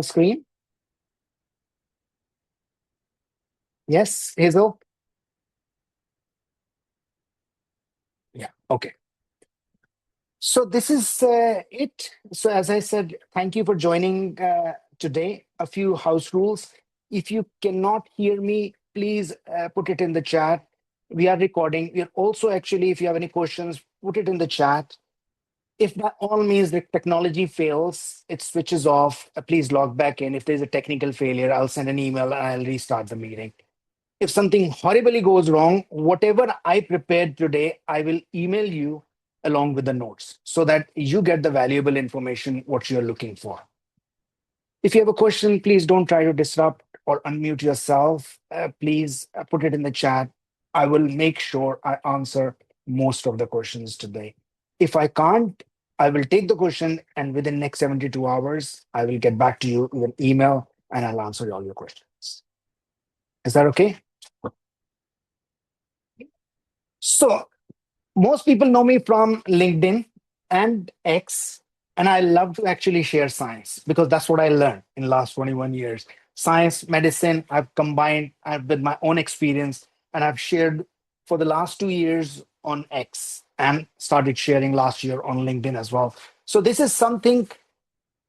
Screen. Yes, Hazel. Yeah. Okay. So this is it. So as I said, thank you for joining today. A few house rules. If you cannot hear me, please put it in the chat. We are recording. We are also actually, if you have any questions, put it in the chat. If by all means the technology fails, it switches off, please log back in. If there's a technical failure, I'll send an email and I'll restart the meeting. If something horribly goes wrong, whatever I prepared today, I will email you along with the notes so that you get the valuable information what you're looking for. If you have a question, please don't try to disrupt or unmute yourself. Please put it in the chat. I will make sure I answer most of the questions today. If I can't, I will take the question and within next 72 hours, I will get back to you with an email and I'll answer all your questions. Is that okay? So most people know me from LinkedIn and X, and I love to actually share science because that's what I learned in the last 21 years. Science, medicine, I've combined with my own experience, and I've shared for the last 2 years on X and started sharing last year on LinkedIn as well. So this is something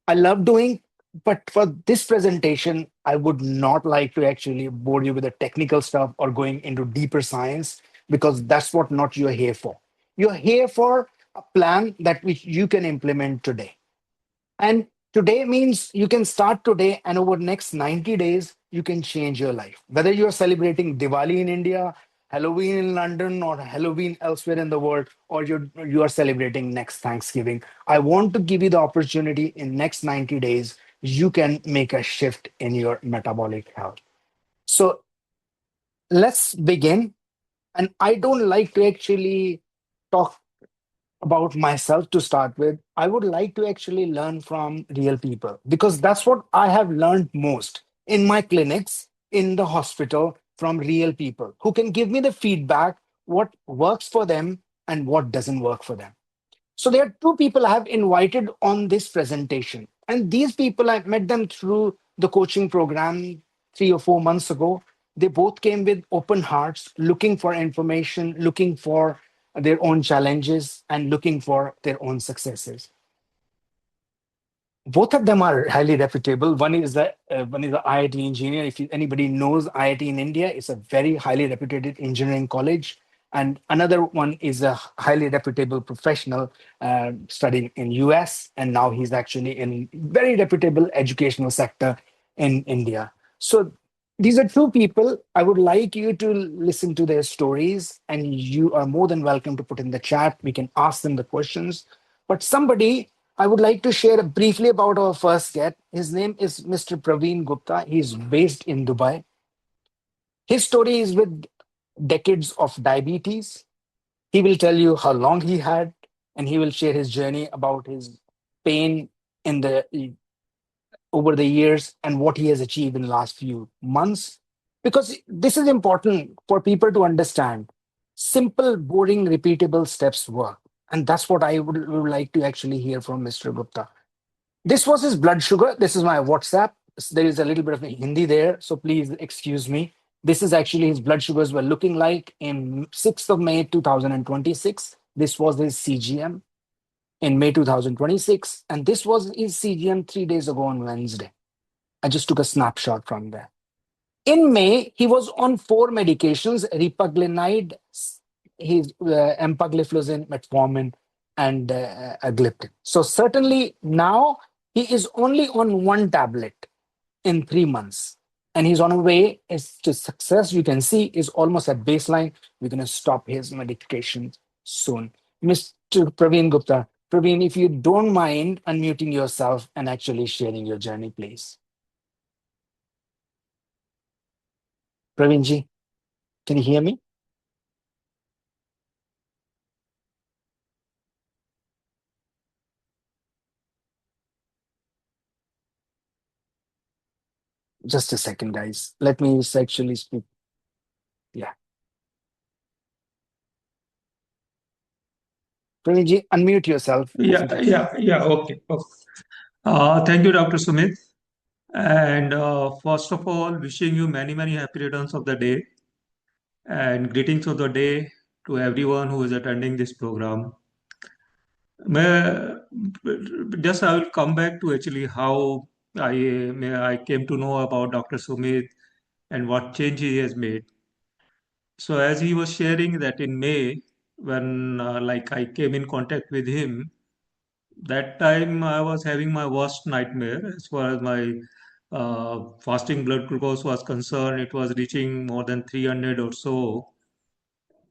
I love doing, but for this presentation, I would not like to actually bore you with the technical stuff or going into deeper science because that's what not you're here for. You're here for a plan that which you can implement today. And today means you can start today and over next 90 days, you can change your life. Whether you're celebrating Diwali in India, Halloween in London, or Halloween elsewhere in the world, or you are celebrating next Thanksgiving. I want to give you the opportunity in next 90 days, you can make a shift in your metabolic health. So let's begin. And I don't like to actually talk about myself to start with. I would like to actually learn from real people because that's what I have learned most in my clinics, in the hospital, from real people who can give me the feedback, what works for them and what doesn't work for them. So there are two people I have invited on this presentation. And these people, I've met them through the coaching program 3 or 4 months ago. They both came with open hearts, looking for information, looking for their own challenges, and looking for their own successes. Both of them are highly reputable. One is the IIT engineer. If anybody knows IIT in India, it's a very highly reputed engineering college. And another one is a highly reputable professional studying in US, and now he's actually in very reputable educational sector in India. So these are two people. I would like you to listen to their stories, and you are more than welcome to put in the chat. We can ask them the questions. But somebody I would like to share briefly about our first guest. His name is Mr. Praveen Gupta. He's based in Dubai. His story is with decades of diabetes. He will tell you how long he had, and he will share his journey about his pain in the over the years and what he has achieved in the last few months. Because this is important for people to understand. Simple, boring, repeatable steps work. And that's what I would like to actually hear from Mr. Gupta. This was his blood sugar. This is my WhatsApp. There is a little bit of Hindi there, so please excuse me. This is actually his blood sugars were looking like in 6th of May 2026. This was his CGM in May 2026, and this was his CGM 3 days ago on Wednesday. I just took a snapshot from there. In May, he was on 4 medications: repaglinide, his empagliflozin, metformin, and gliptin. So certainly now he is only on one tablet in 3 months, and he's on a way to success. You can see is almost at baseline. We're going to stop his medication soon. Mr. Praveen Gupta, Praveen, if you don't mind unmuting yourself and actually sharing your journey, please. Praveenji, can you hear me? Just a second, guys. Let me actually speak. Yeah. Praveenji, unmute yourself if you Yeah, can. yeah, yeah. Okay. Okay. Thank you, Dr. Sumit. And first of all, wishing you many, many happy returns of the day and greetings of the day to everyone who is attending this program. May, just I will come back to actually how I came to know about Dr. Sumit and what change he has made. So as he was sharing that in May, when like I came in contact with him, that time I was having my worst nightmare as far as my fasting blood glucose was concerned. It was reaching more than 300 or so.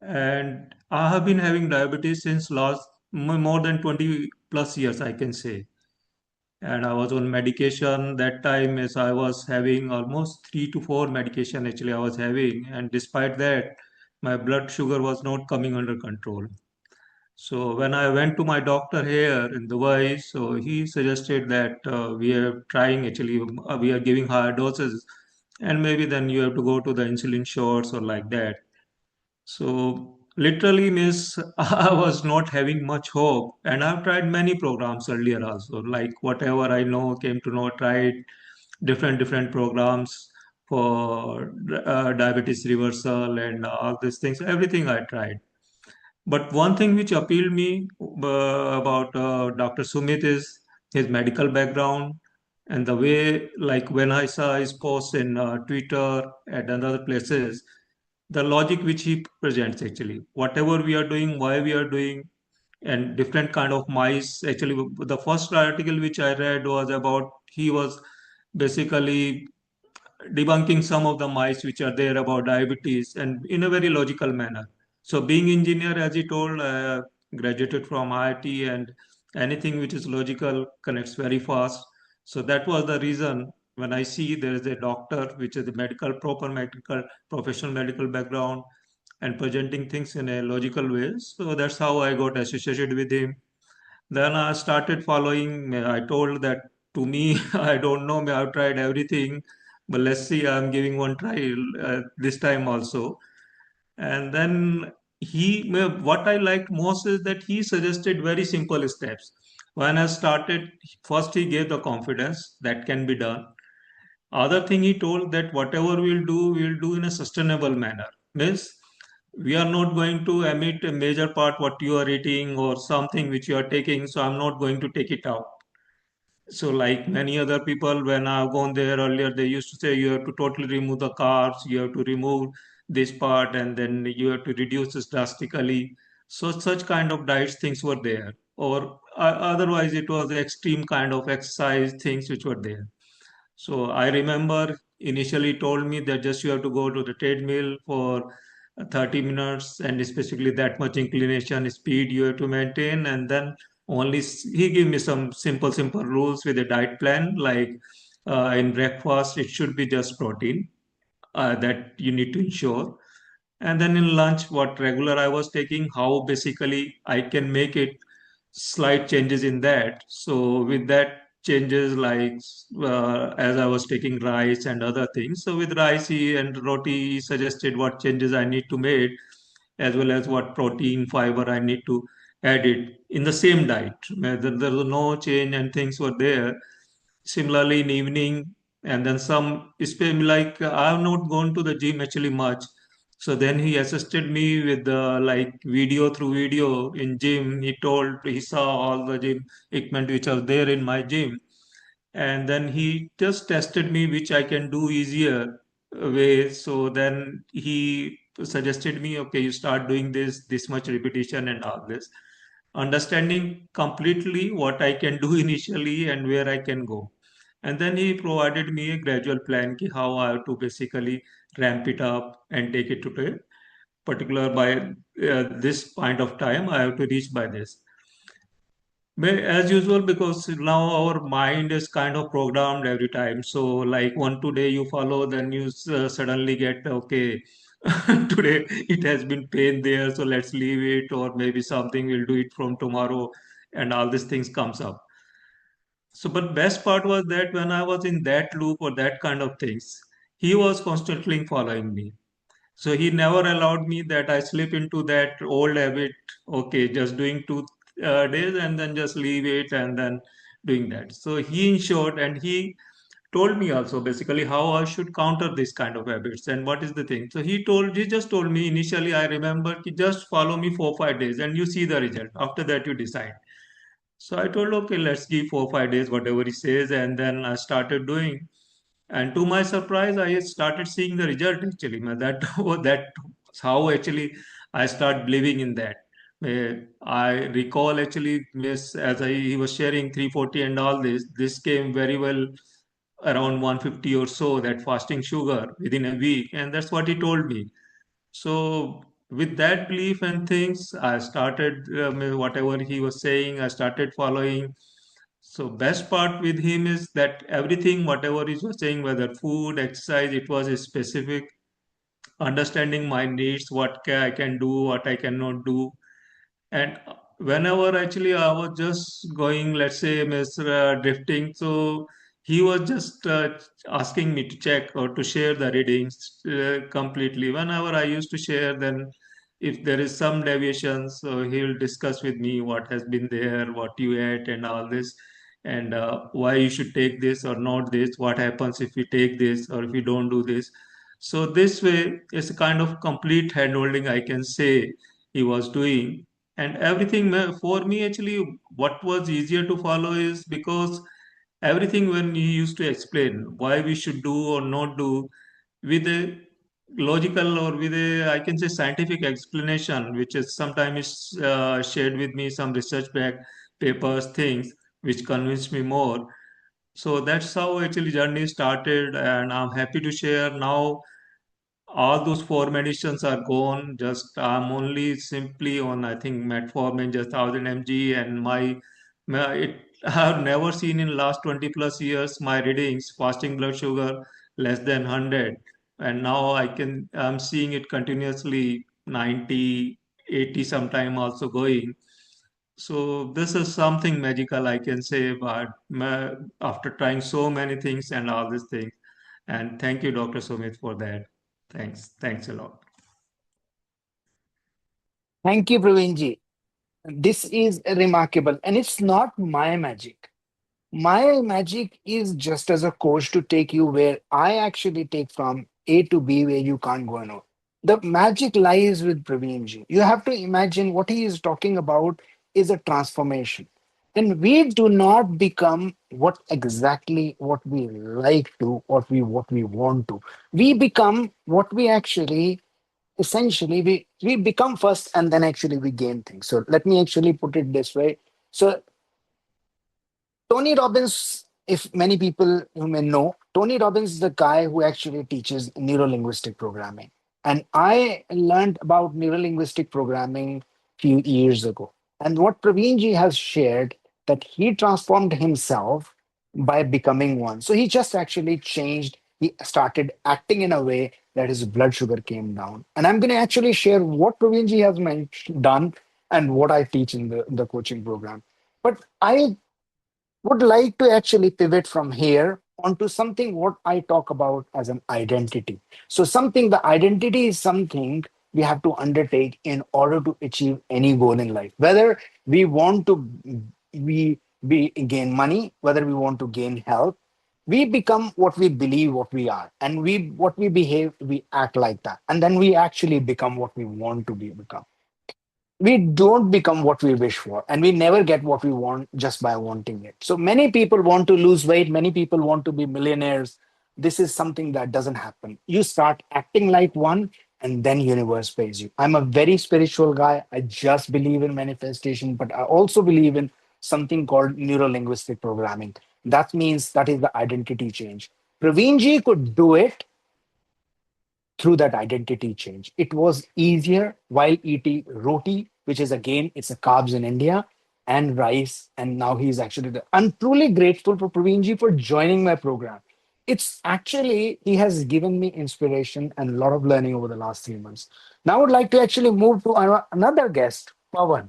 And I have been having diabetes since last more than 20 plus years, I can say. And I was on medication that time as I was having almost 3 to 4 medication actually I was having. And despite that, my blood sugar was not coming under control. So when I went to my doctor here in Dubai, so he suggested that we are trying actually, we are giving higher doses, and maybe then you have to go to the insulin shots or like that. So literally, miss, I was not having much hope, and I've tried many programs earlier also, like whatever I know, came to know, tried different programs for diabetes reversal and all these things. Everything I tried. But one thing which appealed me about Dr. Sumit is his medical background and the way, like when I saw his posts in Twitter and other places, the logic which he presents actually, whatever we are doing, why we are doing, and different kind of mice. Actually, the first article which I read was about he was basically debunking some of the myths which are there about diabetes and in a very logical manner. So being engineer, as he told, graduated from IIT and anything which is logical connects very fast. So that was the reason when I see there is a doctor which is the medical, proper medical, professional medical background and presenting things in a logical way. So that's how I got associated with him. Then I started following. I told that to me, I don't know. I've tried everything, but let's see. I'm giving one try this time also. And then what I liked most is that he suggested very simple steps. When I started, first he gave the confidence that can be done. Other thing he told that whatever we'll do in a sustainable manner. Means we are not going to emit a major part what you are eating or something which you are taking, so I'm not going to take it out. So like many other people, when I've gone there earlier, they used to say you have to totally remove the carbs, you have to remove this part, and then you have to reduce this drastically. So such kind of diets things were there, or otherwise it was extreme kind of exercise things which were there. So I remember initially told me that just you have to go to the treadmill for 30 minutes and especially that much inclination speed you have to maintain, and then he gave me some simple rules with a diet plan like in breakfast it should be just protein that you need to ensure, and then in lunch what regular I was taking, how basically I can make it slight changes in that. So with that changes like as I was taking rice and other things, so with rice and roti he suggested what changes I need to make as well as what protein fiber I need to add it in the same diet. There was no change and things were there. Similarly in evening, and then some like I have not gone to the gym actually much. So then he assisted me with the like video through video in gym. He saw all the gym equipment which are there in my gym, and then he just tested me which I can do easier way. So then he suggested me, okay, you start doing this much repetition and all this, understanding completely what I can do initially and where I can go. And then he provided me a gradual plan ki how I have to basically ramp it up and take it to a particular by this point of time I have to reach by this. As usual, because now our mind is kind of programmed every time. So, like one today you follow, then you suddenly get okay. Today it has been pain there, so let's leave it, or maybe something we'll do it from tomorrow, and all these things comes up. So, but best part was that when I was in that loop or that kind of things, he was constantly following me. So he never allowed me that I slip into that old habit. Okay, just doing 2 days and then just leave it and then doing that. So he ensured and he told me also basically how I should counter this kind of habits and what is the thing. So he just told me initially, I remember, ki just follow me 4 5 days and you see the result. After that you decide. So I told, okay, let's give 4 5 days, whatever he says, and then I started doing. And to my surprise, I started seeing the result actually. That that's how actually I start believing in that. I recall actually, miss, he was sharing 340 and all this. This came very well around 150 or so, that fasting sugar within a week, and that's what he told me. So with that belief and things, I started whatever he was saying, I started following. So best part with him is that everything, whatever he was saying, whether food, exercise, it was specific, understanding my needs, I can do, what I cannot do. And whenever actually I was just going, let's say, Mr. Drifting, so he was just asking me to check or to share the readings completely. Whenever I used to share, then if there is some deviation, so he'll discuss with me what has been there, what you ate, and all this, and why you should take this or not this, what happens if you take this or if you don't do this. So this way, it's a kind of complete handholding, I can say, he was doing. And everything for me actually, what was easier to follow is because everything, when he used to explain why we should do or not do with a logical or with a, I can say, scientific explanation, which is sometimes shared with me some research back papers, things which convinced me more. So that's how actually journey started, and I'm happy to share now all those four medicines are gone. Just I'm only simply on, I think, metformin, just 1000 mg, and I've never seen in last 20 plus years my readings fasting blood sugar less than 100, and now I'm seeing it continuously 90, 80, sometime also going. So this is something magical, I can say, but after trying so many things and all these things. And thank you, Dr. Sumit, for that. Thanks. Thanks a lot. Thank you, Praveenji. This is remarkable, and it's not my magic. My magic is just as a coach to take you where I actually take from A to B where you can't go on. The magic lies with Praveenji. You have to imagine what he is talking about is a transformation. And we do not become what we like to, what we want to. We become what we actually essentially we become first and then actually we gain things. So let me actually put it this way. So Tony Robbins, if many people you may know, Tony Robbins is the guy who actually teaches neurolinguistic programming. And I learned about neurolinguistic programming few years ago. And what Praveenji has shared that he transformed himself by becoming one. So he just actually changed, he started acting in a way that his blood sugar came down. And I'm going to actually share what Praveenji has done and what I teach in the coaching program. But I would like to actually pivot from here onto something what I talk about as an identity. So something the identity is something we have to undertake in order to achieve any goal in life. Whether we want to we gain money, whether we want to gain health, we become what we believe what we are, and we what we behave, we act like that, and then we actually become what we want to become. We don't become what we wish for, and we never get what we want just by wanting it. So many people want to lose weight, many people want to be millionaires. This is something that doesn't happen. You start acting like one, and then universe pays you. I'm a very spiritual guy. I just believe in manifestation, but I also believe in something called neurolinguistic programming. That means that is the identity change. Praveen ji could do it through that identity change. It was easier while eating roti, which is again, it's a carbs in India, and rice. And now he's actually the. I'm truly grateful for Praveenji for joining my program. It's actually, he has given me inspiration and a lot of learning over the last 3 months. Now I would like to actually move to another guest, Pawan.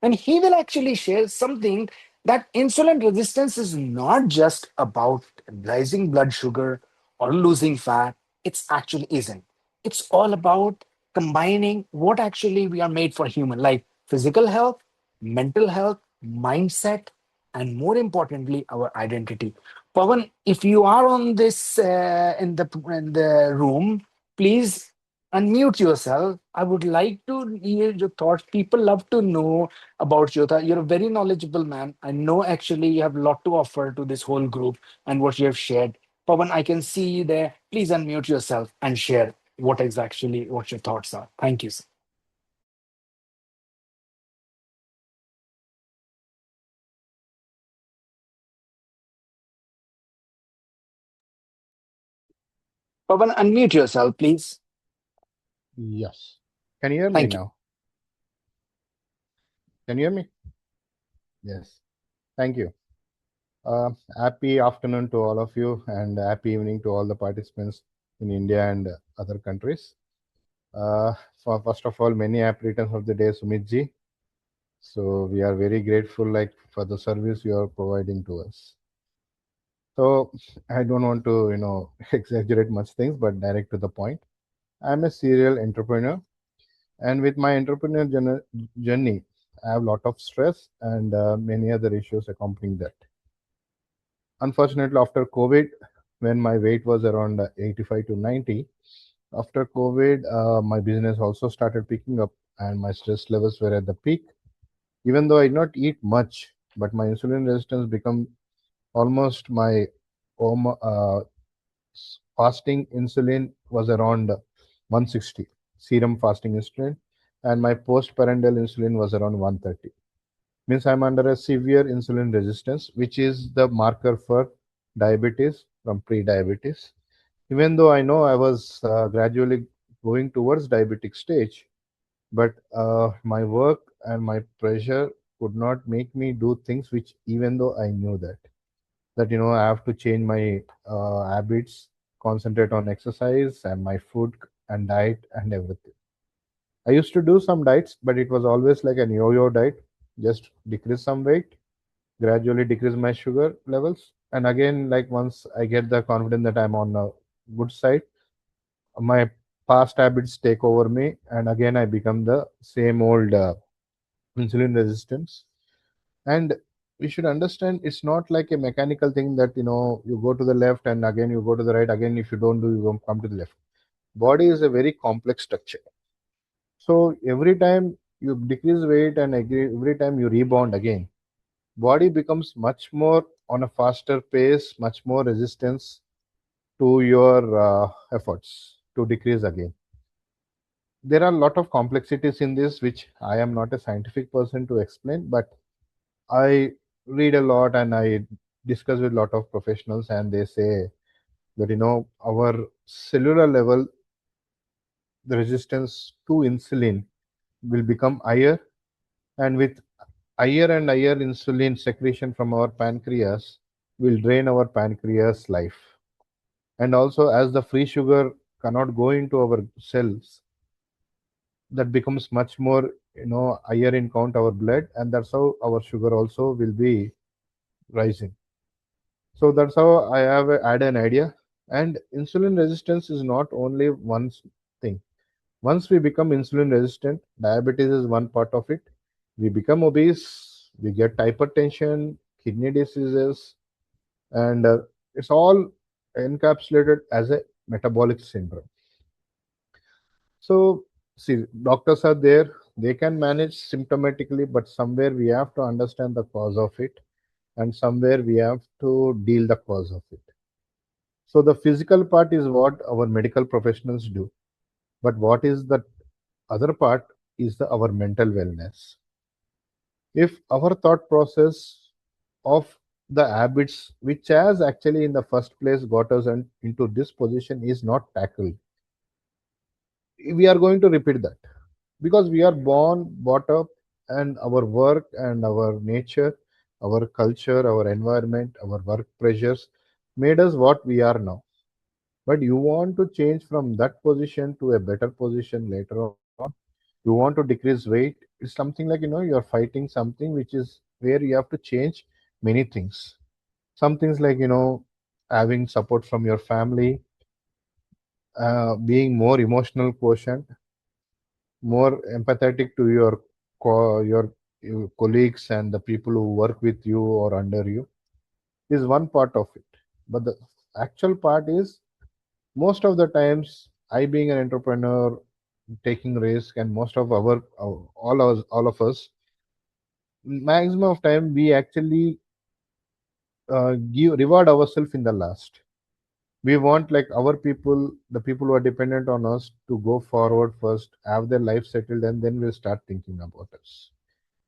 And he will actually share something that insulin resistance is not just about rising blood sugar or losing fat. It's actually isn't. It's all about combining what actually we are made for human, like physical health, mental health, mindset, and more importantly, our identity. Pawan, if you are on this in the room, please unmute yourself. I would like to hear your thoughts. People love to know about you. You're a very knowledgeable man. I know actually you have a lot to offer to this whole group and what you have shared. Pawan, I can see you there. Please unmute yourself and share what your thoughts are. Thank you, sir. Pawan, unmute yourself, please. Yes. Can you hear me Thank you. now? Can you hear me? Yes. Thank you. Happy afternoon to all of you and happy evening to all the participants in India and other countries. For first of all, many happy returns of the day, Sumit ji. So we are very grateful like for the service you are providing to us. So I don't want to, exaggerate much things, but direct to the point. I'm a serial entrepreneur, and with my entrepreneur journey, I have a lot of stress and many other issues accompanying that. Unfortunately, after COVID, when my weight was around 85 to 90, after COVID, my business also started picking up and my stress levels were at the peak. Even though I did not eat much, but my insulin resistance become almost my fasting insulin was around 160 serum fasting insulin, and my postprandial insulin was around 130. Means I'm under a severe insulin resistance, which is the marker for diabetes from pre-diabetes. Even though I know I was gradually going towards diabetic stage, but my work and my pressure could not make me do things which, even though I knew that I have to change my habits, concentrate on exercise and my food and diet and everything. I used to do some diets, but it was always like an yo-yo diet. Just decrease some weight, gradually decrease my sugar levels, and again, like once I get the confidence that I'm on a good side, my past habits take over me, and again I become the same old insulin resistance. And we should understand it's not like a mechanical thing that you go to the left and again you go to the right. Again, if you don't do, you won't come to the left. Body is a very complex structure. So every time you decrease weight and every time you rebound again, body becomes much more on a faster pace, much more resistance to your efforts to decrease again. There are a lot of complexities in this, which I am not a scientific person to explain, but I read a lot and I discuss with a lot of professionals, and they say that our cellular level, the resistance to insulin will become higher, and with higher and higher insulin secretion from our pancreas will drain our pancreas life. And also, as the free sugar cannot go into our cells, that becomes much more higher in count our blood, and that's how our sugar also will be rising. So that's how I have had an idea. And insulin resistance is not only one thing. Once we become insulin resistant, diabetes is one part of it. We become obese, we get hypertension, kidney diseases, and it's all encapsulated as a metabolic syndrome. So, see, doctors are there, they can manage symptomatically, but somewhere we have to understand the cause of it, and somewhere we have to deal the cause of it. So, the physical part is what our medical professionals do, but what is the other part is our mental wellness. If our thought process of the habits which has actually in the first place got us into this position is not tackled, we are going to repeat that, because we are born, brought up, and our work and our nature, our culture, our environment, our work pressures made us what we are now. But you want to change from that position to a better position later on. You want to decrease weight. It's something like you're fighting something which is where you have to change many things. Some things like having support from your family, being more emotional quotient, more empathetic to your colleagues and the people who work with you or under you is one part of it. But the actual part is, most of the times, I being an entrepreneur, taking risk, and most of all of us, maximum of time we actually give reward ourselves in the last. We want like our people, the people who are dependent on us, to go forward first, have their life settled, and then we'll start thinking about us.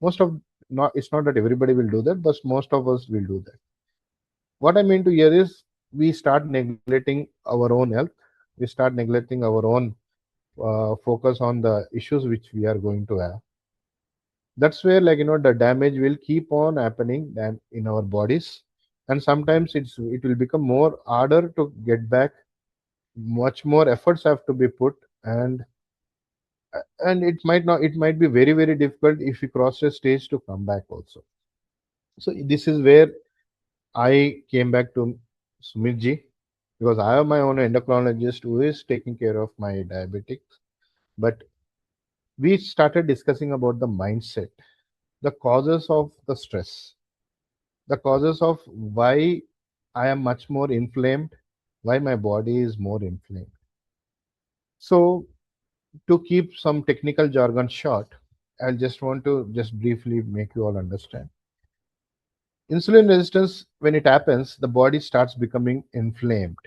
Most of, not, it's not that everybody will do that, but most of us will do that. What I mean to hear is, we start neglecting our own health. We start neglecting our own focus on the issues which we are going to have. That's where, like, the damage will keep on happening and in our bodies, and sometimes it will become more harder to get back. Much more efforts have to be put, and it might not, it might be very very difficult if you cross a stage to come back also. So this is where I came back to Sumit ji, because I have my own endocrinologist who is taking care of my diabetics. But we started discussing about the mindset, the causes of the stress, the causes of why I am much more inflamed, why my body is more inflamed. So, to keep some technical jargon short, I'll just want to just briefly make you all understand. Insulin resistance, when it happens, the body starts becoming inflamed.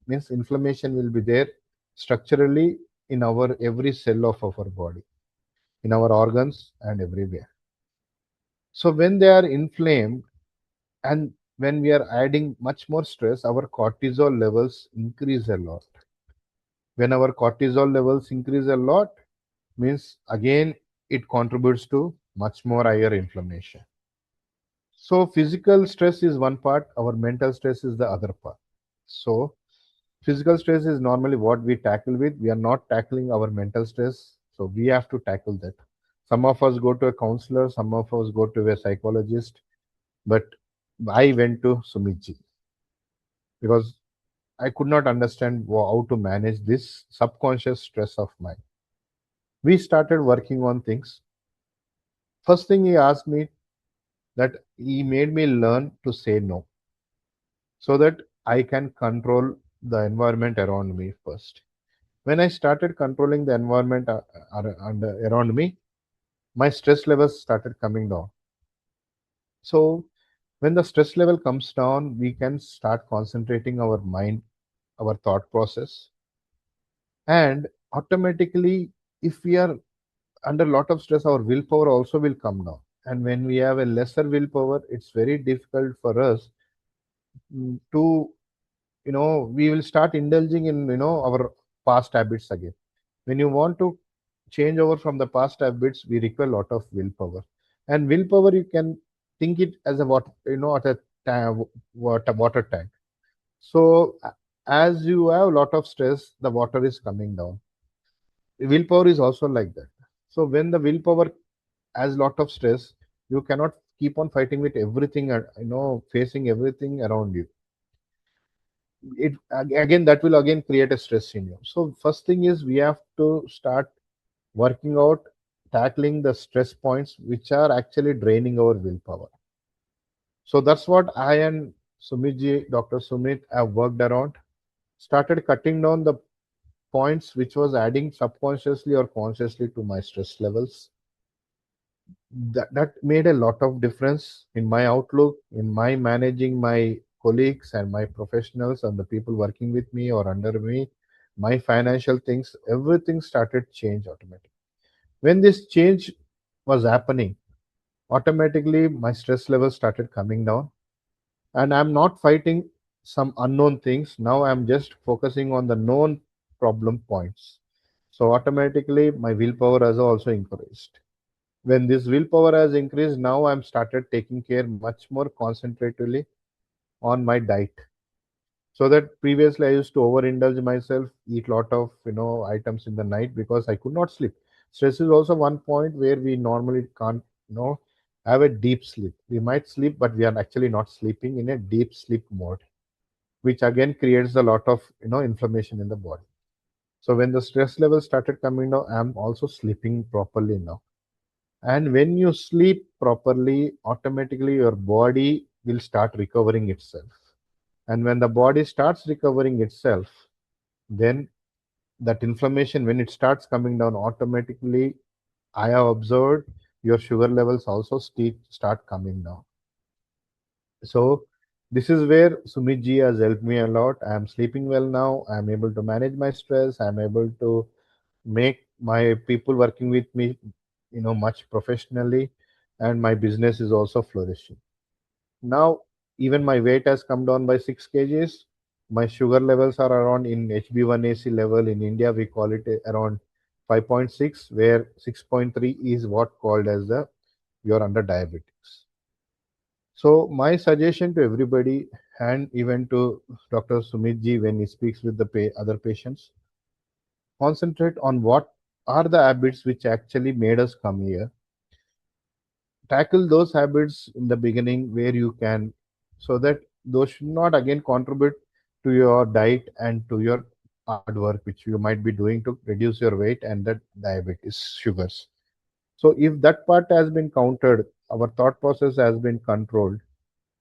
Means inflammation will be there structurally in our every cell of our body, in our organs and everywhere. So when they are inflamed, and when we are adding much more stress, our cortisol levels increase a lot. When our cortisol levels increase a lot, means again it contributes to much more higher inflammation. So physical stress is one part, our mental stress is the other part. So physical stress is normally what we tackle with. We are not tackling our mental stress, so we have to tackle that. Some of us go to a counselor, some of us go to a psychologist, but I went to Sumitji because I could not understand how to manage this subconscious stress of mine. We started working on things. First thing he asked me, that he made me learn to say no, so that I can control the environment around me first. When I started controlling the environment around me, my stress levels started coming down. So when the stress level comes down, we can start concentrating our mind, our thought process, and automatically, if we are under a lot of stress, our willpower also will come down. And when we have a lesser willpower, it's very difficult for us to, we will start indulging in, our past habits again. When you want to change over from the past habits, we require a lot of willpower. And willpower, you can think it as a water, at a water tank. So as you have a lot of stress, the water is coming down. Willpower is also like that. So when the willpower has lot of stress, you cannot keep on fighting with everything, facing everything around you. It again, that will again create a stress in you. So first thing is, we have to start working out, tackling the stress points which are actually draining our willpower. So that's what I and Sumitji, Dr. Sumit, have worked around. Started cutting down the points which was adding subconsciously or consciously to my stress levels. That made a lot of difference in my outlook, in my managing my colleagues and my professionals and the people working with me or under me, my financial things, everything started change automatically. When this change was happening, automatically my stress levels started coming down, and I'm not fighting some unknown things. Now I'm just focusing on the known problem points. So automatically my willpower has also increased. When this willpower has increased, now I'm started taking care much more concentratedly on my diet. So that previously I used to overindulge myself, eat lot of items in the night because I could not sleep. Stress is also one point where we normally can't have a deep sleep. We might sleep, but we are actually not sleeping in a deep sleep mode, which again creates a lot of inflammation in the body. So when the stress level started coming down, I'm also sleeping properly now. And when you sleep properly, automatically your body will start recovering itself. And when the body starts recovering itself, then that inflammation, when it starts coming down automatically, I have observed your sugar levels also start coming down. So this is where Sumit ji has helped me a lot. I am sleeping well now. I am able to manage my stress. I am able to make my people working with me, much professionally, and my business is also flourishing. Now, even my weight has come down by 6 kgs. My sugar levels are around in HB1AC level. In India, we call it around 5.6, where 6.3 is what called as the you're under diabetics. So my suggestion to everybody, and even to Dr. Sumit ji when he speaks with the other patients, concentrate on what are the habits which actually made us come here. Tackle those habits in the beginning where you can, so that those should not again contribute to your diet and to your hard work which you might be doing to reduce your weight and that diabetes sugars. So if that part has been countered, our thought process has been controlled,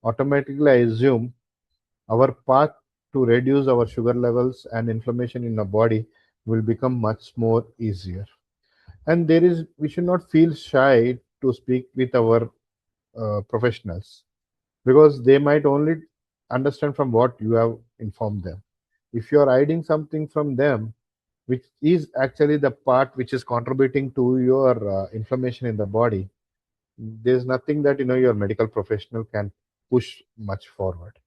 automatically I assume our path to reduce our sugar levels and inflammation in the body will become much more easier. And we should not feel shy to speak with our professionals, because they might only understand from what you have informed them. If you are hiding something from them, which is actually the part which is contributing to your inflammation in the body, there's nothing that your medical professional can push much forward.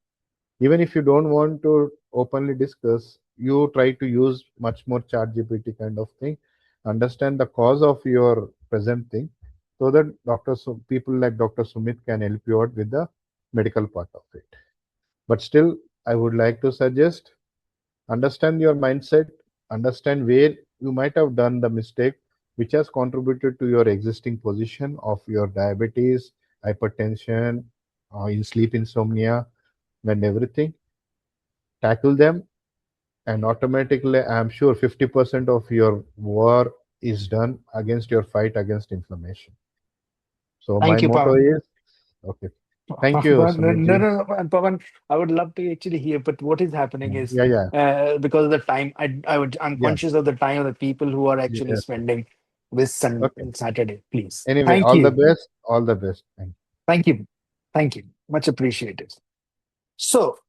Even if you don't want to openly discuss, you try to use much more chat GPT kind of thing, understand the cause of your present thing, so that people like Dr. Sumit can help you out with the medical part of it. But still, I would like to suggest, understand your mindset, understand where you might have done the mistake which has contributed to your existing position of your diabetes, hypertension, in sleep insomnia, and everything. Tackle them, and automatically I'm sure 50% of your war is done against your fight against inflammation. So my Thank you, motto Pawan. is, okay, thank you, Pawan, no, Sumit no, ji. no, and Pawan, I would love to actually hear, but what is happening is Yeah, yeah, because of the time, I'm yeah, conscious of the time of the people who are actually yes, spending with okay. Saturday. Please, Anyway, thank all the you, best, all the best. Thank thank you, thank you, much appreciated. So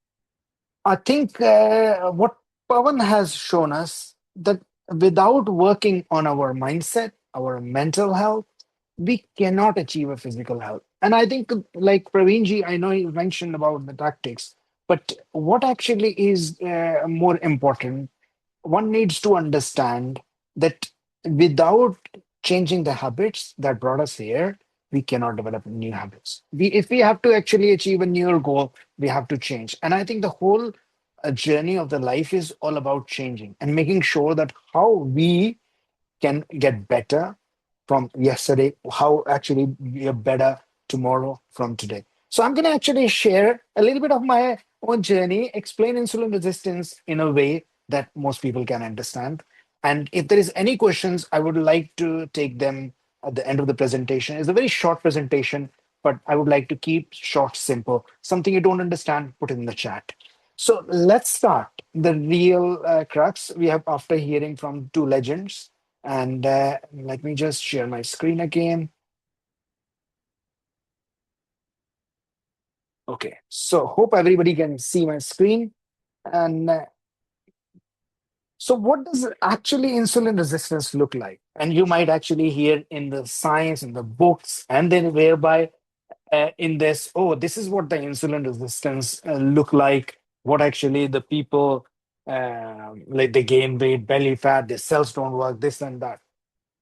I think what Pawan has shown us that without working on our mindset, our mental health, we cannot achieve a physical health. And I think, like Praveenji, I know you mentioned about the tactics, but what actually is more important, one needs to understand that without changing the habits that brought us here, we cannot develop new habits. If we have to actually achieve a newer goal, we have to change. And I think the whole journey of the life is all about changing and making sure that how we can get better from yesterday, how actually we are better tomorrow from today. So I'm going to actually share a little bit of my own journey, explain insulin resistance in a way that most people can understand. And if there is any questions, I would like to take them at the end of the presentation. It's a very short presentation, but I would like to keep short, simple. Something you don't understand, put it in the chat. So let's start the real crux. We have, after hearing from two legends, and let me just share my screen again. Okay, so hope everybody can see my screen. And so what does actually insulin resistance look like? And you might actually hear in the science, in the books, and then whereby in this, oh, this is what the insulin resistance look like. What actually the people, like they gain weight, belly fat, their cells don't work, this and that.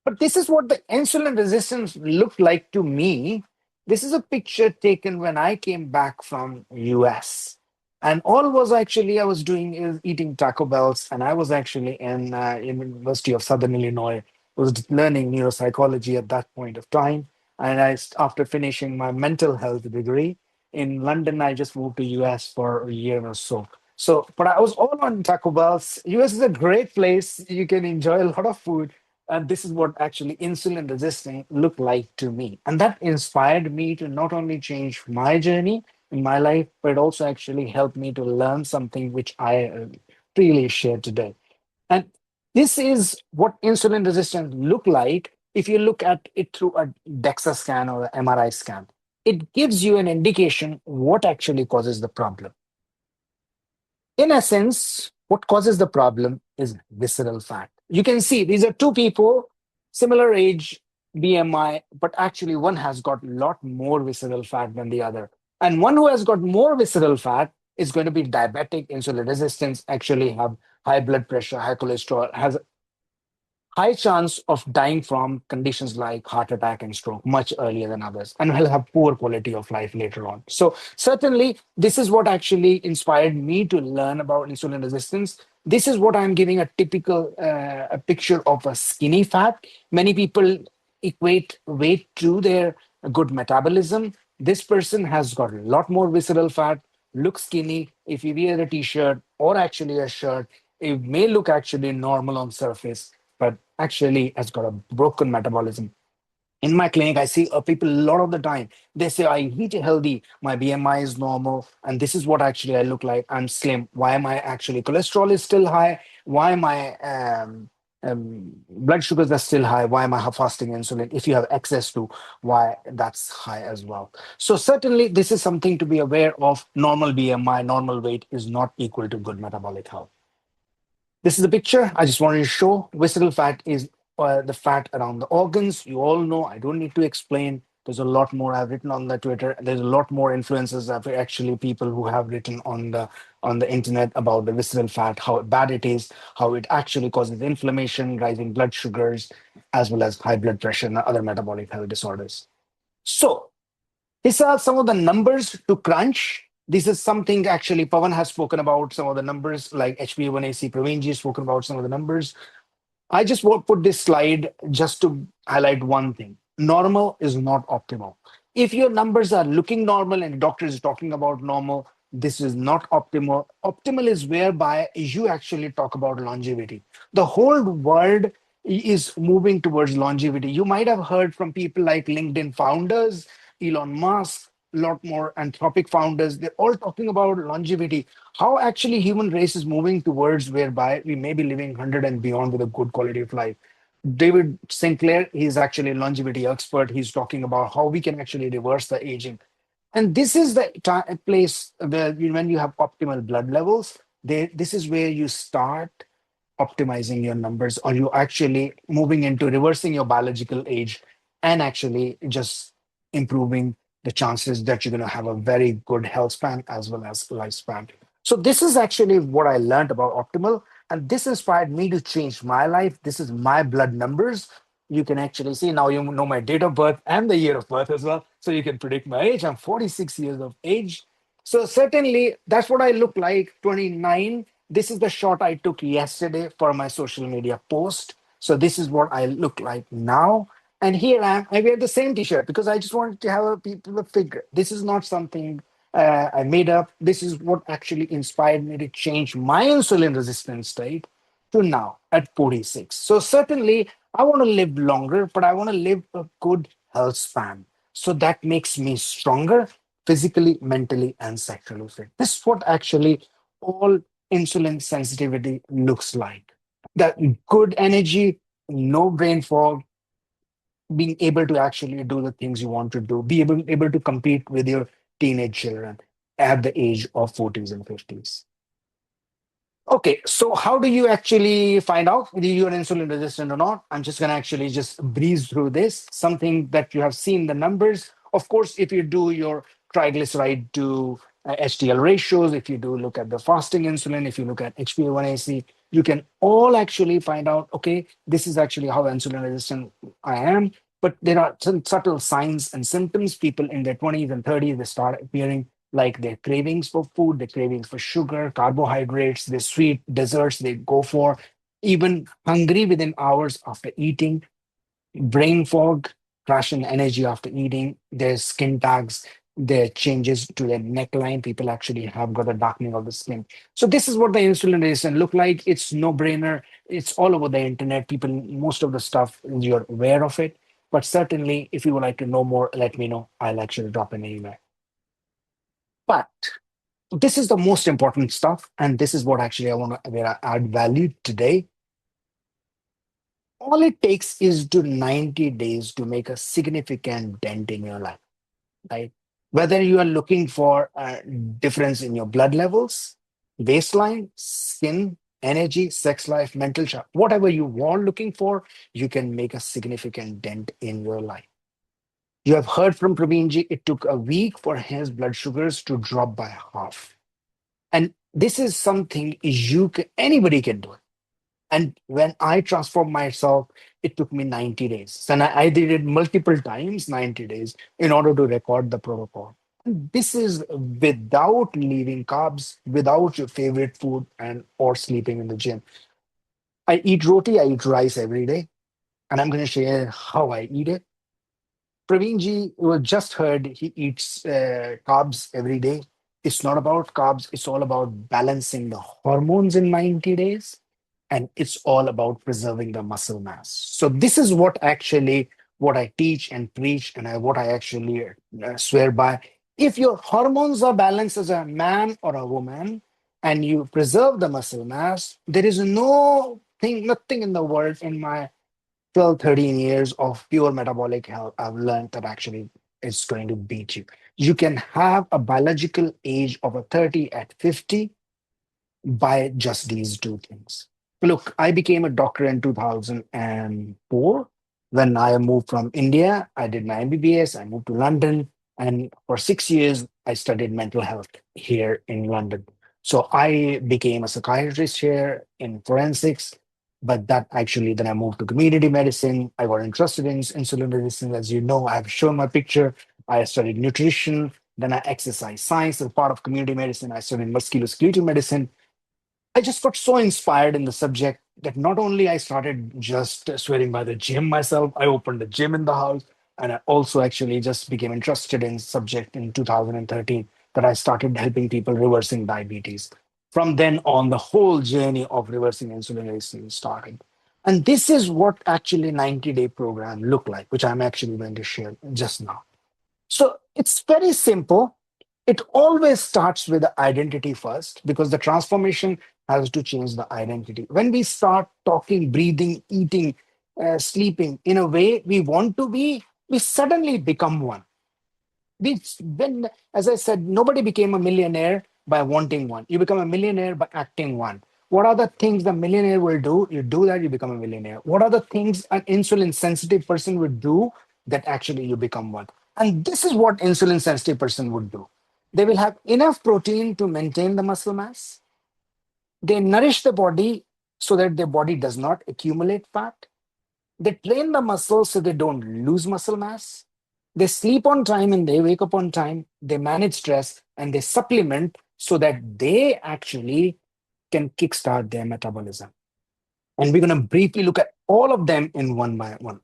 But this is what the insulin resistance looked like to me. This is a picture taken when I came back from US. And all was actually I was doing is eating Taco Bells, and I was actually in University of Southern Illinois. Was learning neuropsychology at that point of time. And after finishing my mental health degree in London, I just moved to US for a year or so. So, but I was all on Taco Bells. US is a great place. You can enjoy a lot of food, and this is what actually insulin resisting looked like to me. And that inspired me to not only change my journey, in my life, but it also actually helped me to learn something which I really share today. And this is what insulin resistance look like if you look at it through a DEXA scan or an MRI scan. It gives you an indication what actually causes the problem. In essence, what causes the problem is visceral fat. You can see these are two people, similar age, BMI, but actually one has got a lot more visceral fat than the other. And one who has got more visceral fat is going to be diabetic, insulin resistance, actually have high blood pressure, high cholesterol, has high chance of dying from conditions like heart attack and stroke much earlier than others, and will have poor quality of life later on. So certainly this is what actually inspired me to learn about insulin resistance. This is what I'm giving a typical a picture of a skinny fat. Many people equate weight to their good metabolism. This person has got a lot more visceral fat, looks skinny. If you wear a t-shirt or actually a shirt, it may look actually normal on surface, but actually has got a broken metabolism. In my clinic, I see people a lot of the time. They say, I eat healthy, my BMI is normal, and this is what actually I look like. I'm slim. Why am I actually cholesterol is still high? Why am I blood sugars are still high? Why am I fasting insulin? If you have access to, why that's high as well. So certainly this is something to be aware of. Normal BMI, normal weight is not equal to good metabolic health. This is a picture I just wanted to show. Visceral fat is the fat around the organs. You all know, I don't need to explain. There's a lot more I've written on the Twitter. There's a lot more influencers, actually people who have written on the internet about the visceral fat, how bad it is, how it actually causes inflammation, rising blood sugars, as well as high blood pressure and other metabolic health disorders. So these are some of the numbers to crunch. This is something actually Pawan has spoken about some of the numbers, like HbA1c. Praveen ji has spoken about some of the numbers. I just want to put this slide just to highlight one thing. Normal is not optimal. If your numbers are looking normal and the doctor is talking about normal, this is not optimal. Optimal is whereby you actually talk about longevity. The whole world is moving towards longevity. You might have heard from people like LinkedIn founders, Elon Musk, a lot more Anthropic founders. They're all talking about longevity, how actually human race is moving towards whereby we may be living 100 and beyond with a good quality of life. David Sinclair, he's actually a longevity expert. He's talking about how we can actually reverse the aging. And this is the place where when you have optimal blood levels, this is where you start optimizing your numbers, or you actually moving into reversing your biological age and actually just improving the chances that you're going to have a very good health span as well as lifespan. So this is actually what I learned about optimal, and this inspired me to change my life. This is my blood numbers. You can actually see now, you know my date of birth and the year of birth as well, so you can predict my age. I'm 46 years of age. So certainly that's what I look like, 29. This is the shot I took yesterday for my social media post. So this is what I look like now. And here I am. I wear the same t-shirt because I just wanted to have a people a figure. This is not something I made up. This is what actually inspired me to change my insulin resistance state to now at 46. So certainly I want to live longer, but I want to live a good health span. So that makes me stronger physically, mentally, and sexually fit. This is what actually all insulin sensitivity looks like. That good energy, no brain fog, being able to actually do the things you want to do, be able to compete with your teenage children at the age of 40s and 50s. Okay, so how do you actually find out whether you're insulin resistant or not? I'm just going to actually just breeze through this, something that you have seen the numbers. Of course, if you do your triglyceride to HDL ratios, if you do look at the fasting insulin, if you look at HbA1c, you can all actually find out, okay, this is actually how insulin resistant I am. But there are some subtle signs and symptoms. People in their 20s and 30s, they start appearing like their cravings for food, their cravings for sugar, carbohydrates, the sweet desserts they go for, even hungry within hours after eating, brain fog, crash in energy after eating, their skin tags, their changes to their neckline. People actually have got a darkening of the skin. So this is what the insulin resistance look like. It's no brainer. It's all over the internet. People, most of the stuff, you're aware of it. But certainly, if you would like to know more, let me know. I'll actually drop an email. But this is the most important stuff, and this is what actually I want to where I add value today. All it takes is to 90 days to make a significant dent in your life, right? Whether you are looking for a difference in your blood levels, baseline, skin, energy, sex life, mental health, whatever you are looking for, you can make a significant dent in your life. You have heard from Praveenji, it took a week for his blood sugars to drop by half. And this is something anybody can do. And when I transformed myself, it took me 90 days. And I did it multiple times, 90 days, in order to record the protocol. And this is without leaving carbs, without your favorite food, and or sleeping in the gym. I eat roti, I eat rice every day, and I'm going to share how I eat it. Praveen ji, you just heard he eats carbs every day. It's not about carbs, it's all about balancing the hormones in 90 days. And it's all about preserving the muscle mass. So this is what I teach and preach, and what I actually swear by. If your hormones are balanced as a man or a woman, and you preserve the muscle mass, there is nothing in the world in my 12, 13 years of pure metabolic health, I've learned that actually it's going to beat you. You can have a biological age of a 30 at 50 by just these two things. Look, I became a doctor in 2004 when I moved from India. I did my MBBS, I moved to London, and for 6 years, I studied mental health here in London. So I became a psychiatrist here in forensics, but that actually, then I moved to community medicine. I got interested in insulin resistance. As you know, I've shown my picture. I studied nutrition, then I exercise science as part of community medicine. I studied musculoskeletal medicine. I just got so inspired in the subject that not only I started just swearing by the gym myself, I opened a gym in the house, and I also actually just became interested in subject in 2013 that I started helping people reversing diabetes. From then on, the whole journey of reversing insulin resistance started. And this is what actually 90-day program look like, which I'm actually going to share just now. So it's very simple. It always starts with the identity first because the transformation has to change the identity. When we start talking, breathing, eating, sleeping in a way we want to be, we suddenly become one. When, as I said, nobody became a millionaire by wanting one. You become a millionaire by acting one. What are the things the millionaire will do? You do that, you become a millionaire. What are the things an insulin sensitive person would do that actually you become one? And this is what insulin sensitive person would do. They will have enough protein to maintain the muscle mass. They nourish the body so that their body does not accumulate fat. They train the muscles so they don't lose muscle mass. They sleep on time and they wake up on time. They manage stress and they supplement so that they actually can kickstart their metabolism. And we're going to briefly look at all of them in one by one.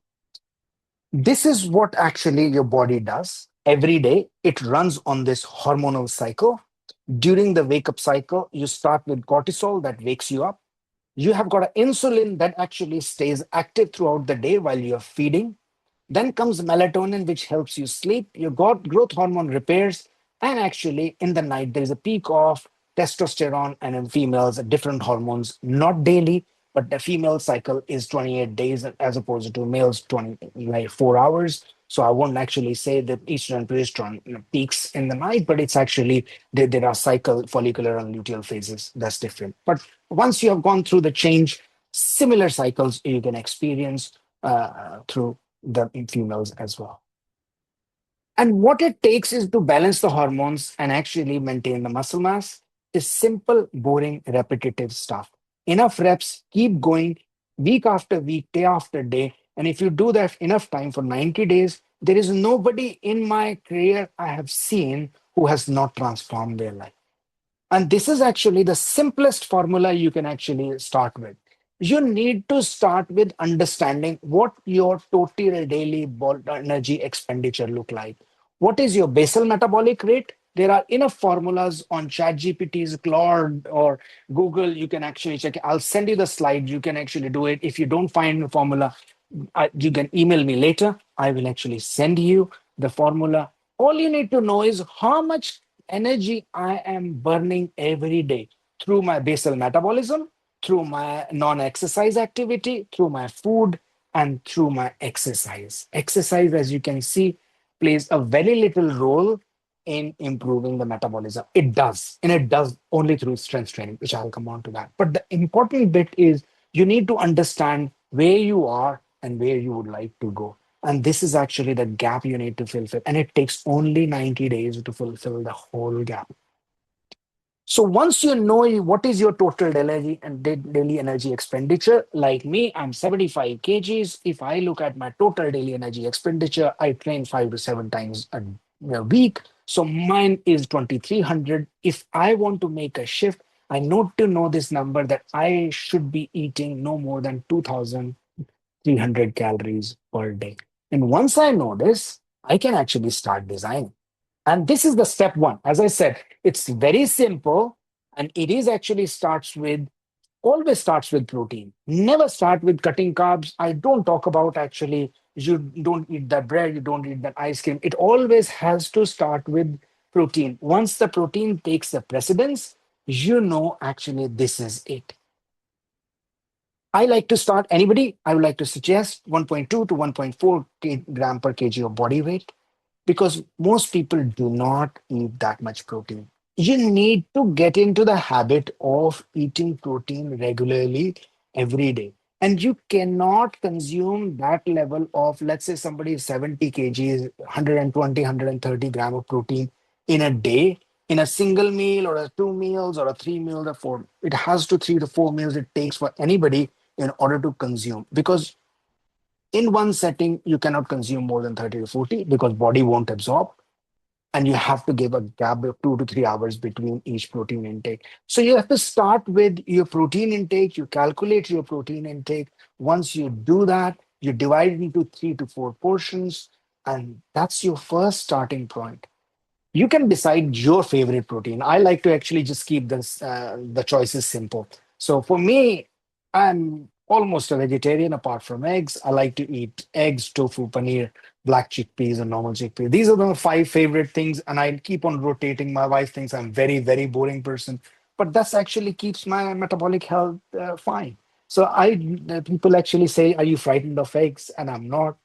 This is what actually your body does every day. It runs on this hormonal cycle. During the wake up cycle, you start with cortisol that wakes you up. You have got an insulin that actually stays active throughout the day while you're feeding. Then comes melatonin, which helps you sleep. Your growth hormone repairs. And actually, in the night, there is a peak of testosterone, and in females, different hormones, not daily, but the female cycle is 28 days as opposed to males 4 hours. So I won't actually say that estrogen and progesterone peaks in the night, but it's actually there are cycle follicular and luteal phases. That's different. But once you have gone through the change, similar cycles you can experience through the females as well. And what it takes is to balance the hormones and actually maintain the muscle mass is simple, boring, repetitive stuff. Enough reps, keep going week after week, day after day. And if you do that enough time for 90 days, there is nobody in my career I have seen who has not transformed their life. And this is actually the simplest formula you can actually start with. You need to start with understanding what your total daily energy expenditure look like. What is your basal metabolic rate? There are enough formulas on ChatGPT's Claude or Google. You can actually check it. I'll send you the slide. You can actually do it. If you don't find the formula, you can email me later. I will actually send you the formula. All you need to know is how much energy I am burning every day through my basal metabolism, through my non-exercise activity, through my food, and through my exercise. Exercise, as you can see, plays a very little role in improving the metabolism. It does, and it does only through strength training, which I'll come on to that. But the important bit is you need to understand where you are and where you would like to go. And this is actually the gap you need to fulfill. And it takes only 90 days to fulfill the whole gap. So once you know what is your total daily energy expenditure, like me, I'm 75 kgs. If I look at my total daily energy expenditure, I train 5 to 7 times a week. So mine is 2300. If I want to make a shift, I need to know this number that I should be eating no more than 2300 calories per day. And once I know this, I can actually start designing. And this is the step one. As I said, it's very simple, and it is actually always starts with protein. Never start with cutting carbs. I don't talk about actually, you don't eat that bread, you don't eat that ice cream. It always has to start with protein. Once the protein takes the precedence, you know actually this is it. I like to start anybody, I would like to suggest 1.2 to 1.4 gram per kg of body weight, because most people do not eat that much protein. You need to get into the habit of eating protein regularly every day. And you cannot consume that level of, let's say somebody is 70 kgs, 120, 130 gram of protein in a day, in a single meal or a 2 meals or a 3 meals or four. It has to 3 to 4 meals it takes for anybody in order to consume, because in one setting you cannot consume more than 30 to 40 because body won't absorb, and you have to give a gap of 2 to 3 hours between each protein intake. So you have to start with your protein intake. You calculate your protein intake. Once you do that, you divide it into 3 to 4 portions, and that's your first starting point. You can decide your favorite protein. I like to actually just keep the choices simple. So for me, I'm almost a vegetarian apart from eggs. I like to eat eggs, tofu, paneer, black chickpeas, and normal chickpeas. These are the five favorite things, and I keep on rotating. My wife thinks I'm very, very boring person, but that's actually keeps my metabolic health fine. So people actually say, "Are you frightened of eggs?" And I'm not.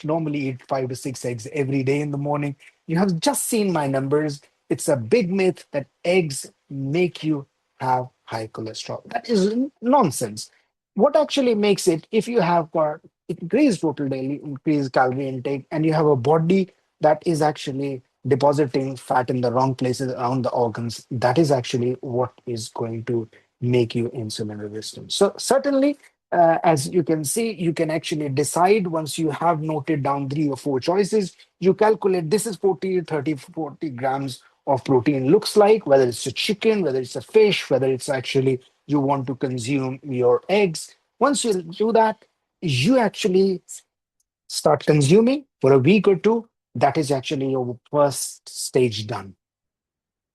Normally eat 5 to 6 eggs every day in the morning. You have just seen my numbers. It's a big myth that eggs make you have high cholesterol. That is nonsense. What actually makes it, if you have got increased total daily increased calorie intake and you have a body that is actually depositing fat in the wrong places around the organs, that is actually what is going to make you insulin resistant. So certainly, as you can see, you can actually decide once you have noted down 3 or 4 choices. You calculate this is 40, 30, 40 grams of protein looks like, whether it's a chicken, whether it's a fish, whether it's actually you want to consume your eggs. Once you do that, you actually start consuming for a week or two. That is actually your first stage done.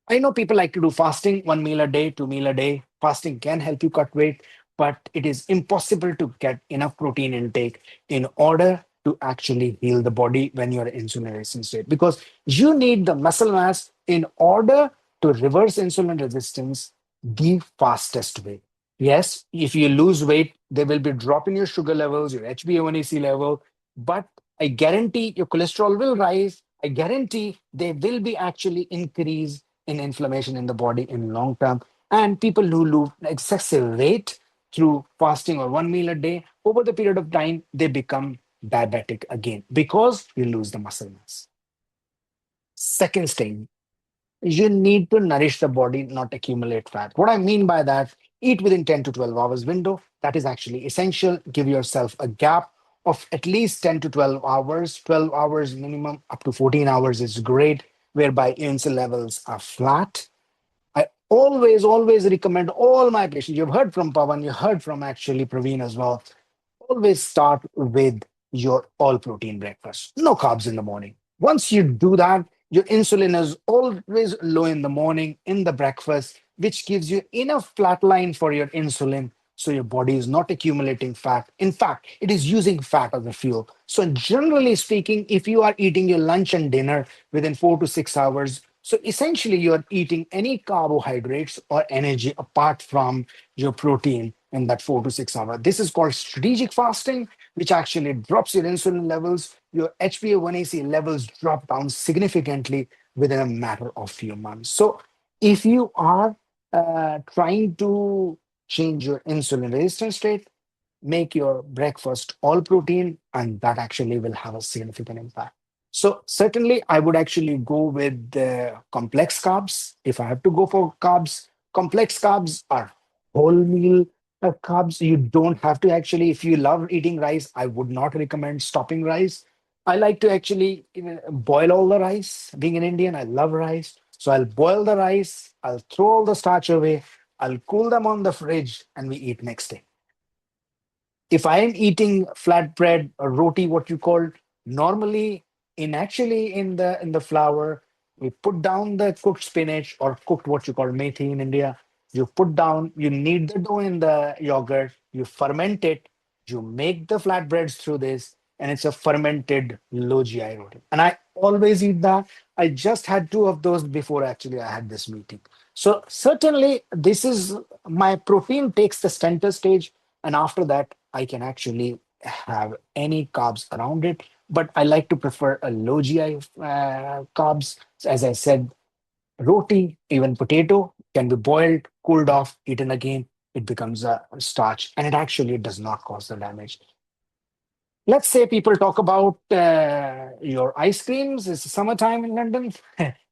I know people like to do fasting, 1 meal a day, 2 meal a day. Fasting can help you cut weight, but it is impossible to get enough protein intake in order to actually heal the body when you're insulin resistant state, because you need the muscle mass in order to reverse insulin resistance the fastest way. Yes, if you lose weight, there will be drop in your sugar levels, your HbA1c level, but I guarantee your cholesterol will rise. I guarantee there will be actually increase in inflammation in the body in long term. And people who lose excessive weight through fasting or 1 meal a day, over the period of time, they become diabetic again because you lose the muscle mass. Second stage, you need to nourish the body, not accumulate fat. What I mean by that, eat within 10 to 12 hours window. That is actually essential. Give yourself a gap of at least 10 to 12 hours, 12 hours minimum, up to 14 hours is great, whereby insulin levels are flat. I always recommend all my patients. You've heard from Pawan, you heard from actually Praveen as well. Always start with your all protein breakfast. No carbs in the morning. Once you do that, your insulin is always low in the morning in the breakfast, which gives you enough flat line for your insulin. So your body is not accumulating fat. In fact, it is using fat as a fuel. So generally speaking, if you are eating your lunch and dinner within 4 to 6 hours, So essentially, you're eating any carbohydrates or energy apart from your protein in that 4 to 6 hours. This is called strategic fasting, which actually drops your insulin levels. Your HbA1c levels drop down significantly within a matter of few months. So if you are trying to change your insulin resistance rate, make your breakfast all protein, and that actually will have a significant impact. So certainly I would actually go with the complex carbs. If I have to go for carbs, complex carbs are whole meal carbs. You don't have to actually, if you love eating rice, I would not recommend stopping rice. I like to actually boil all the rice. Being an Indian, I love rice. So I'll boil the rice, I'll throw all the starch away, I'll cool them on the fridge, and we eat next day. If I am eating flatbread or roti, what you call, normally in the flour, we put down the cooked spinach or cooked what you call methi in India. You put down, you knead the dough in the yogurt, you ferment it, you make the flatbreads through this, and it's a fermented low GI roti. And I always eat that. I just had two of those before actually I had this meeting. So certainly this is my protein takes the center stage, and after that I can actually have any carbs around it, but I like to prefer a low GI carbs. So as I said, roti, even potato can be boiled, cooled off, eaten again, it becomes a starch, and it actually does not cause the damage. Let's say people talk about your ice creams. It's summertime in London.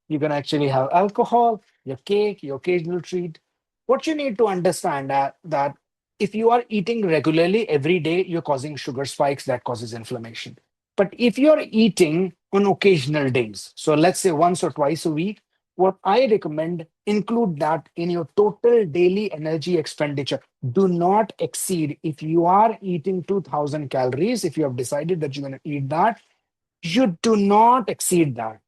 You can actually have alcohol, your cake, your occasional treat. What you need to understand that if you are eating regularly every day, you're causing sugar spikes that causes inflammation. But if you're eating on occasional days, so let's say once or twice a week, what I recommend, include that in your total daily energy expenditure. Do not exceed. If you are eating 2000 calories, if you have decided that you're going to eat that, you do not exceed that.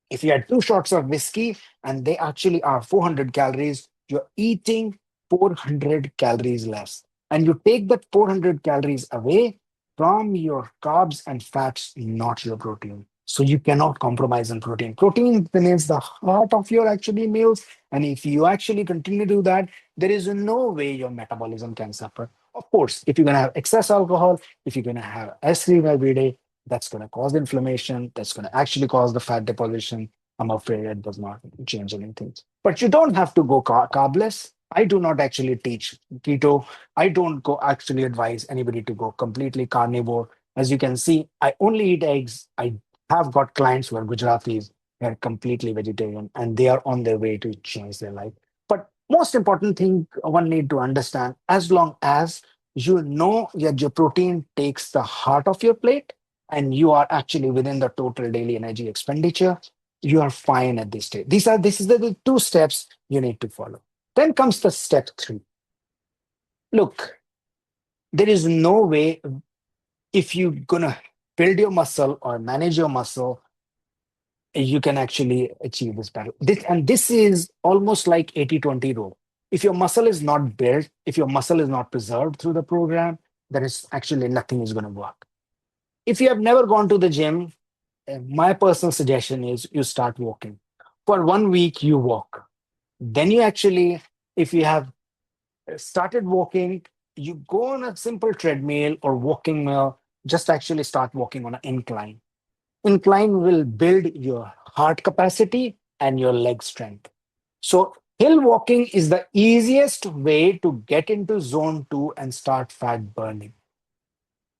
If you had two shots of whiskey and they actually are 400 calories, you're eating 400 calories less. And you take that 400 calories away from your carbs and fats, not your protein. So you cannot compromise on protein. Protein remains the heart of your actually meals. And if you actually continue to do that, there is no way your metabolism can suffer. Of course, if you're going to have excess alcohol, if you're going to have ice cream every day, that's going to cause inflammation. That's going to actually cause the fat deposition. I'm afraid it does not change anything. But you don't have to go carbless. I do not actually teach keto. I don't go actually advise anybody to go completely carnivore. As you can see, I only eat eggs. I have got clients who are Gujaratis, who are completely vegetarian, and they are on their way to change their life. But most important thing one need to understand, as long as you know that your protein takes the heart of your plate, and you are actually within the total daily energy expenditure, you are fine at this stage. This is the two steps you need to follow. Then comes the step three. Look, there is no way, if you're gonna build your muscle or manage your muscle, you can actually achieve this better. This is almost like 80-20 rule. If your muscle is not built, if your muscle is not preserved through the program, there is actually nothing is going to work. If you have never gone to the gym, my personal suggestion is you start walking. For 1 week, you walk. Then you actually, if you have started walking, you go on a simple treadmill or walking mill, just actually start walking on an incline. Incline will build your heart capacity and your leg strength. So hill walking is the easiest way to get into zone 2 and start fat burning.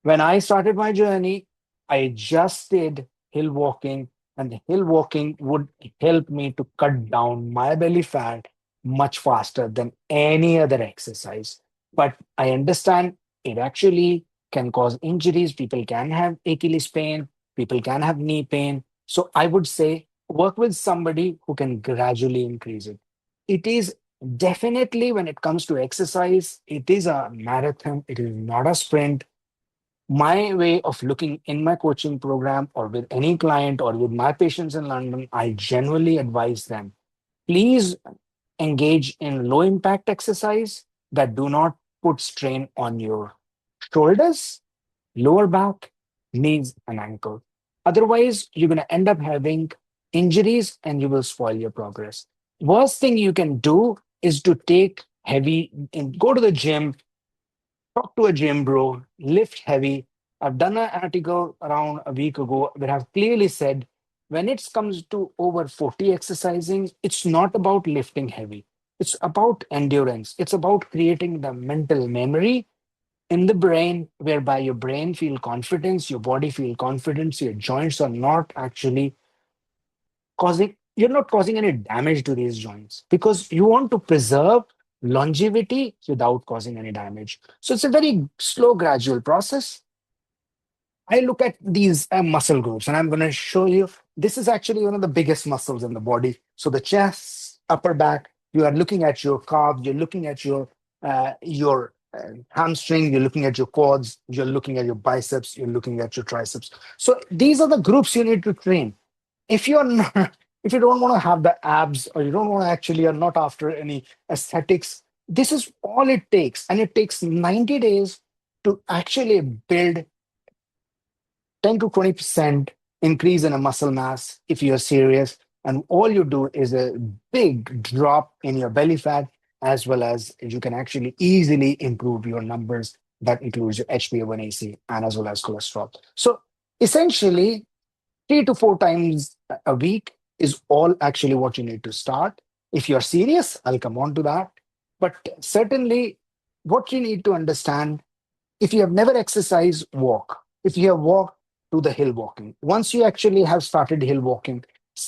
When I started my journey, I just did hill walking, and the hill walking would help me to cut down my belly fat much faster than any other exercise. But I understand it actually can cause injuries. People can have Achilles pain, people can have knee pain. So I would say work with somebody who can gradually increase it. It is definitely, when it comes to exercise, it is a marathon, it is not a sprint. My way of looking in my coaching program or with any client or with my patients in London, I generally advise them, please engage in low impact exercise that do not put strain on your shoulders, lower back, knees, and ankle. Otherwise, you're going to end up having injuries and you will spoil your progress. Worst thing you can do is to take heavy and go to the gym, talk to a gym bro, lift heavy. I've done an article around a week ago where I've clearly said when it comes to over 40 exercising, it's not about lifting heavy. It's about endurance. It's about creating the mental memory in the brain whereby your brain feel confidence, your body feel confidence, your joints are not actually you're not causing any damage to these joints because you want to preserve longevity without causing any damage. So it's a very slow, gradual process. I look at these muscle groups and I'm going to show you this is actually one of the biggest muscles in the body. So the chest, upper back, you are looking at your calf, you're looking at your hamstring, you're looking at your quads, you're looking at your biceps, you're looking at your triceps. So these are the groups you need to train. If you're not, if you don't want to have the abs or you don't want to actually are not after any aesthetics, this is all it takes. And it takes 90 days to actually build 10 to 20% increase in a muscle mass if you're serious. And all you do is a big drop in your belly fat, as well as you can actually easily improve your numbers. That includes your HbA1c and as well as cholesterol. So essentially, 3 to 4 times a week is all actually what you need to start. If you're serious, I'll come on to that. But certainly, what you need to understand if you have never exercised, walk. If you have walked, do the hill walking. Once you actually have started hill walking,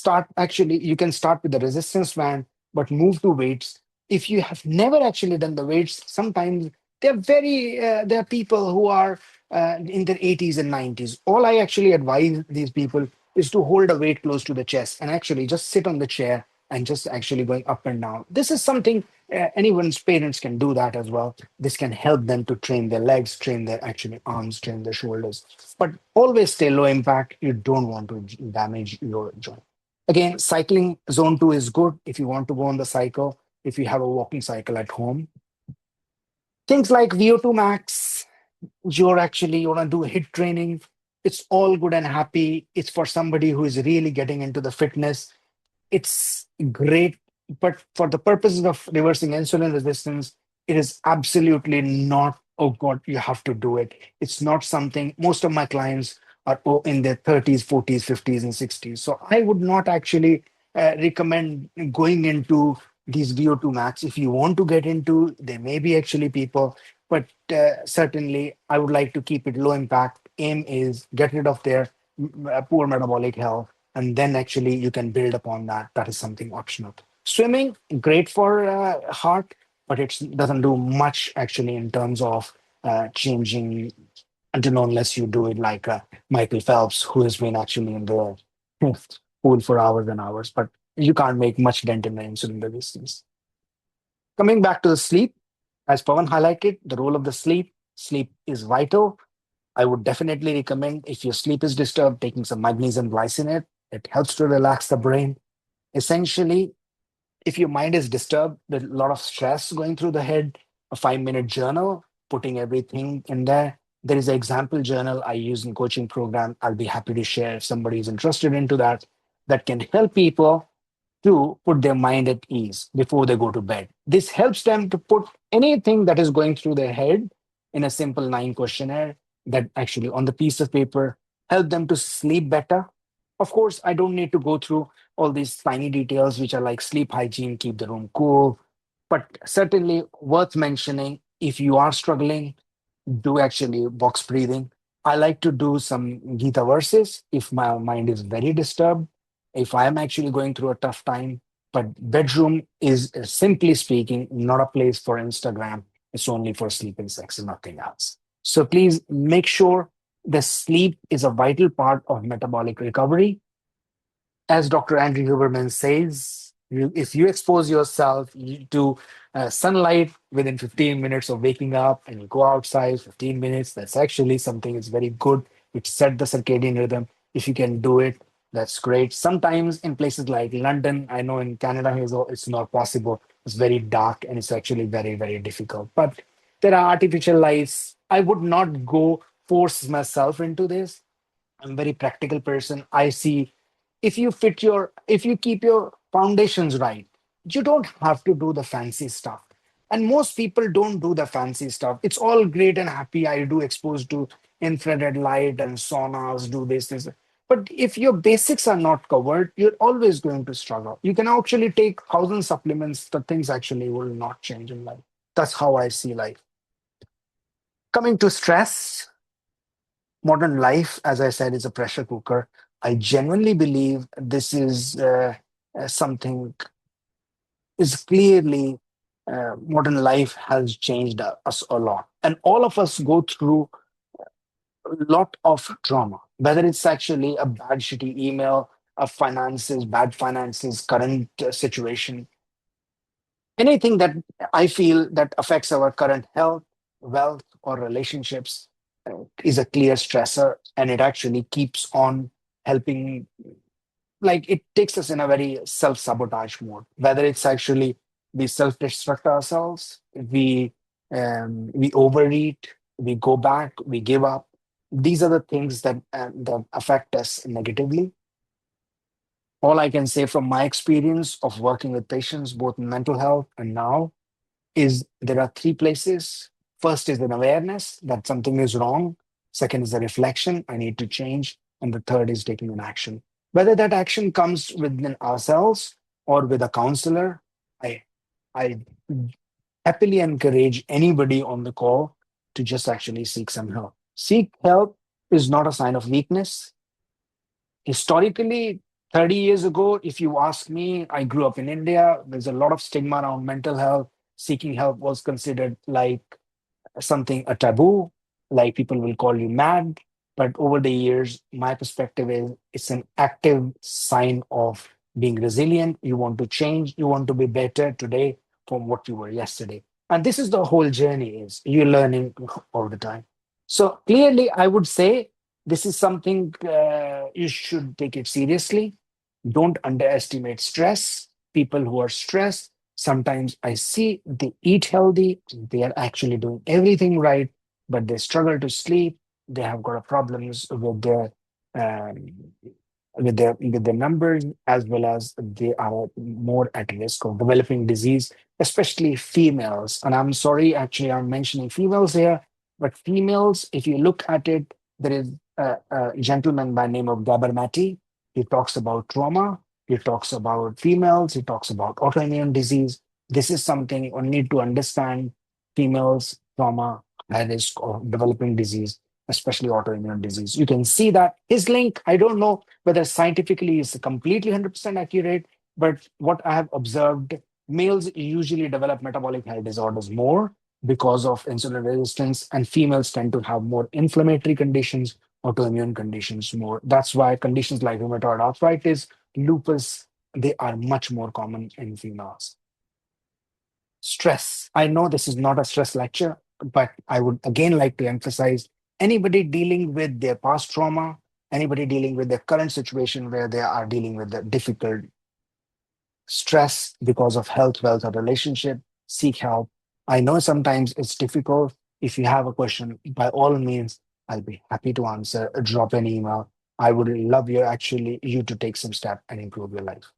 you can start with the resistance band, but move to weights. If you have never actually done the weights, sometimes there are people who are in their 80s and 90s. All I actually advise these people is to hold a weight close to the chest and actually just sit on the chair and just actually going up and down. This is something anyone's parents can do that as well. This can help them to train their legs, train their actually arms, train their shoulders. But always stay low impact. You don't want to damage your joint. Again, cycling zone 2 is good if you want to go on the cycle, if you have a walking cycle at home. Things like VO2 max, you want to do hit training. It's all good and happy. It's for somebody who is really getting into the fitness. It's great, but for the purposes of reversing insulin resistance, it is absolutely not, oh God, you have to do it. It's not something most of my clients are in their 30s, 40s, 50s, and 60s. So I would not actually recommend going into these VO2 max. If you want to get into, there may be actually people, but certainly I would like to keep it low impact. Aim is get rid of their poor metabolic health, and then actually you can build upon that. That is something optional. Swimming, great for heart, but it doesn't do much actually in terms of changing until unless you do it like Michael Phelps, who has been actually in the pool for hours and hours, but you can't make much dent in the insulin resistance. Coming back to the sleep, as Pawan highlighted, the role of the sleep is vital. I would definitely recommend if your sleep is disturbed, taking some magnesium glycinate. It helps to relax the brain. Essentially, if your mind is disturbed, there's a lot of stress going through the head, a 5 minute journal, putting everything in there. There is an example journal I use in coaching program. I'll be happy to share if somebody is interested into that. That can help people to put their mind at ease before they go to bed. This helps them to put anything that is going through their head in a simple 9 questionnaire that actually on the piece of paper help them to sleep better. Of course, I don't need to go through all these tiny details, which are like sleep hygiene, keep the room cool, but certainly worth mentioning if you are struggling, do actually box breathing. I like to do some Gita verses if my mind is very disturbed, if I am actually going through a tough time. But bedroom is simply speaking not a place for Instagram. It's only for sleep and sex and nothing else. So please make sure the sleep is a vital part of metabolic recovery. As Dr. Andrew Huberman says, if you expose yourself to sunlight within 15 minutes of waking up and you go outside 15 minutes, that's actually something that's very good, which set the circadian rhythm. If you can do it, that's great. Sometimes in places like London, I know in Canada it's not possible. It's very dark and it's actually very, very difficult. But there are artificial lights. I would not go force myself into this. I'm a very practical person. I see if you keep your foundations right, you don't have to do the fancy stuff. And most people don't do the fancy stuff. It's all great and happy. I do exposed to infrared light and saunas, do this. But if your basics are not covered, you're always going to struggle. You can actually take 1,000 supplements, the things actually will not change in life. That's how I see life. Coming to stress, modern life, as I said, is a pressure cooker. I genuinely believe this is something is clearly modern life has changed us a lot. And all of us go through a lot of trauma, whether it's actually a bad, shitty email, bad finances, current situation, anything that I feel that affects our current health, wealth, or relationships is a clear stressor, and it actually keeps on helping. Like it takes us in a very self-sabotage mode. Whether it's actually we self-destruct ourselves, we overeat, we go back, we give up. These are the things that affect us negatively. All I can say from my experience of working with patients, both in mental health and now, is there are three places. First is an awareness that something is wrong. Second is a reflection, I need to change. And the third is taking an action. Whether that action comes within ourselves or with a counselor, I, I happily encourage anybody on the call to just actually seek some help. Seek help is not a sign of weakness. Historically, 30 years ago, if you ask me, I grew up in India. There's a lot of stigma around mental health. Seeking help was considered like something a taboo, like people will call you mad. But over the years, my perspective is it's an active sign of being resilient. You want to change, you want to be better today from what you were yesterday. And this is the whole journey is you're learning all the time. So clearly, I would say this is something you should take it seriously. Don't underestimate stress. People who are stressed, sometimes I see they eat healthy, they are actually doing everything right, but they struggle to sleep. They have got problems um, with their numbers, as well as they are more at risk of developing disease, especially females. And I'm sorry, actually, I'm mentioning females here, but females, if you look at it, there is a gentleman by name of Gabarmati. He talks about trauma. He talks about females. He talks about autoimmune disease. This is something we need to understand. Females, trauma, high risk of developing disease, especially autoimmune disease. You can see that his link. I don't know whether scientifically is completely 100% accurate, but what I have observed, males usually develop metabolic health disorders more because of insulin resistance, and females tend to have more inflammatory conditions, autoimmune conditions more. That's why conditions like rheumatoid arthritis, lupus, they are much more common in females. Stress. I know this is not a stress lecture, but I would again like to emphasize anybody dealing with their past trauma, anybody dealing with their current situation where they are dealing with the difficult stress because of health, wealth, or relationship, seek help. I know sometimes it's difficult. If you have a question, by all means, I'll be happy to answer. Drop an email. I would love you to take some step and improve your life.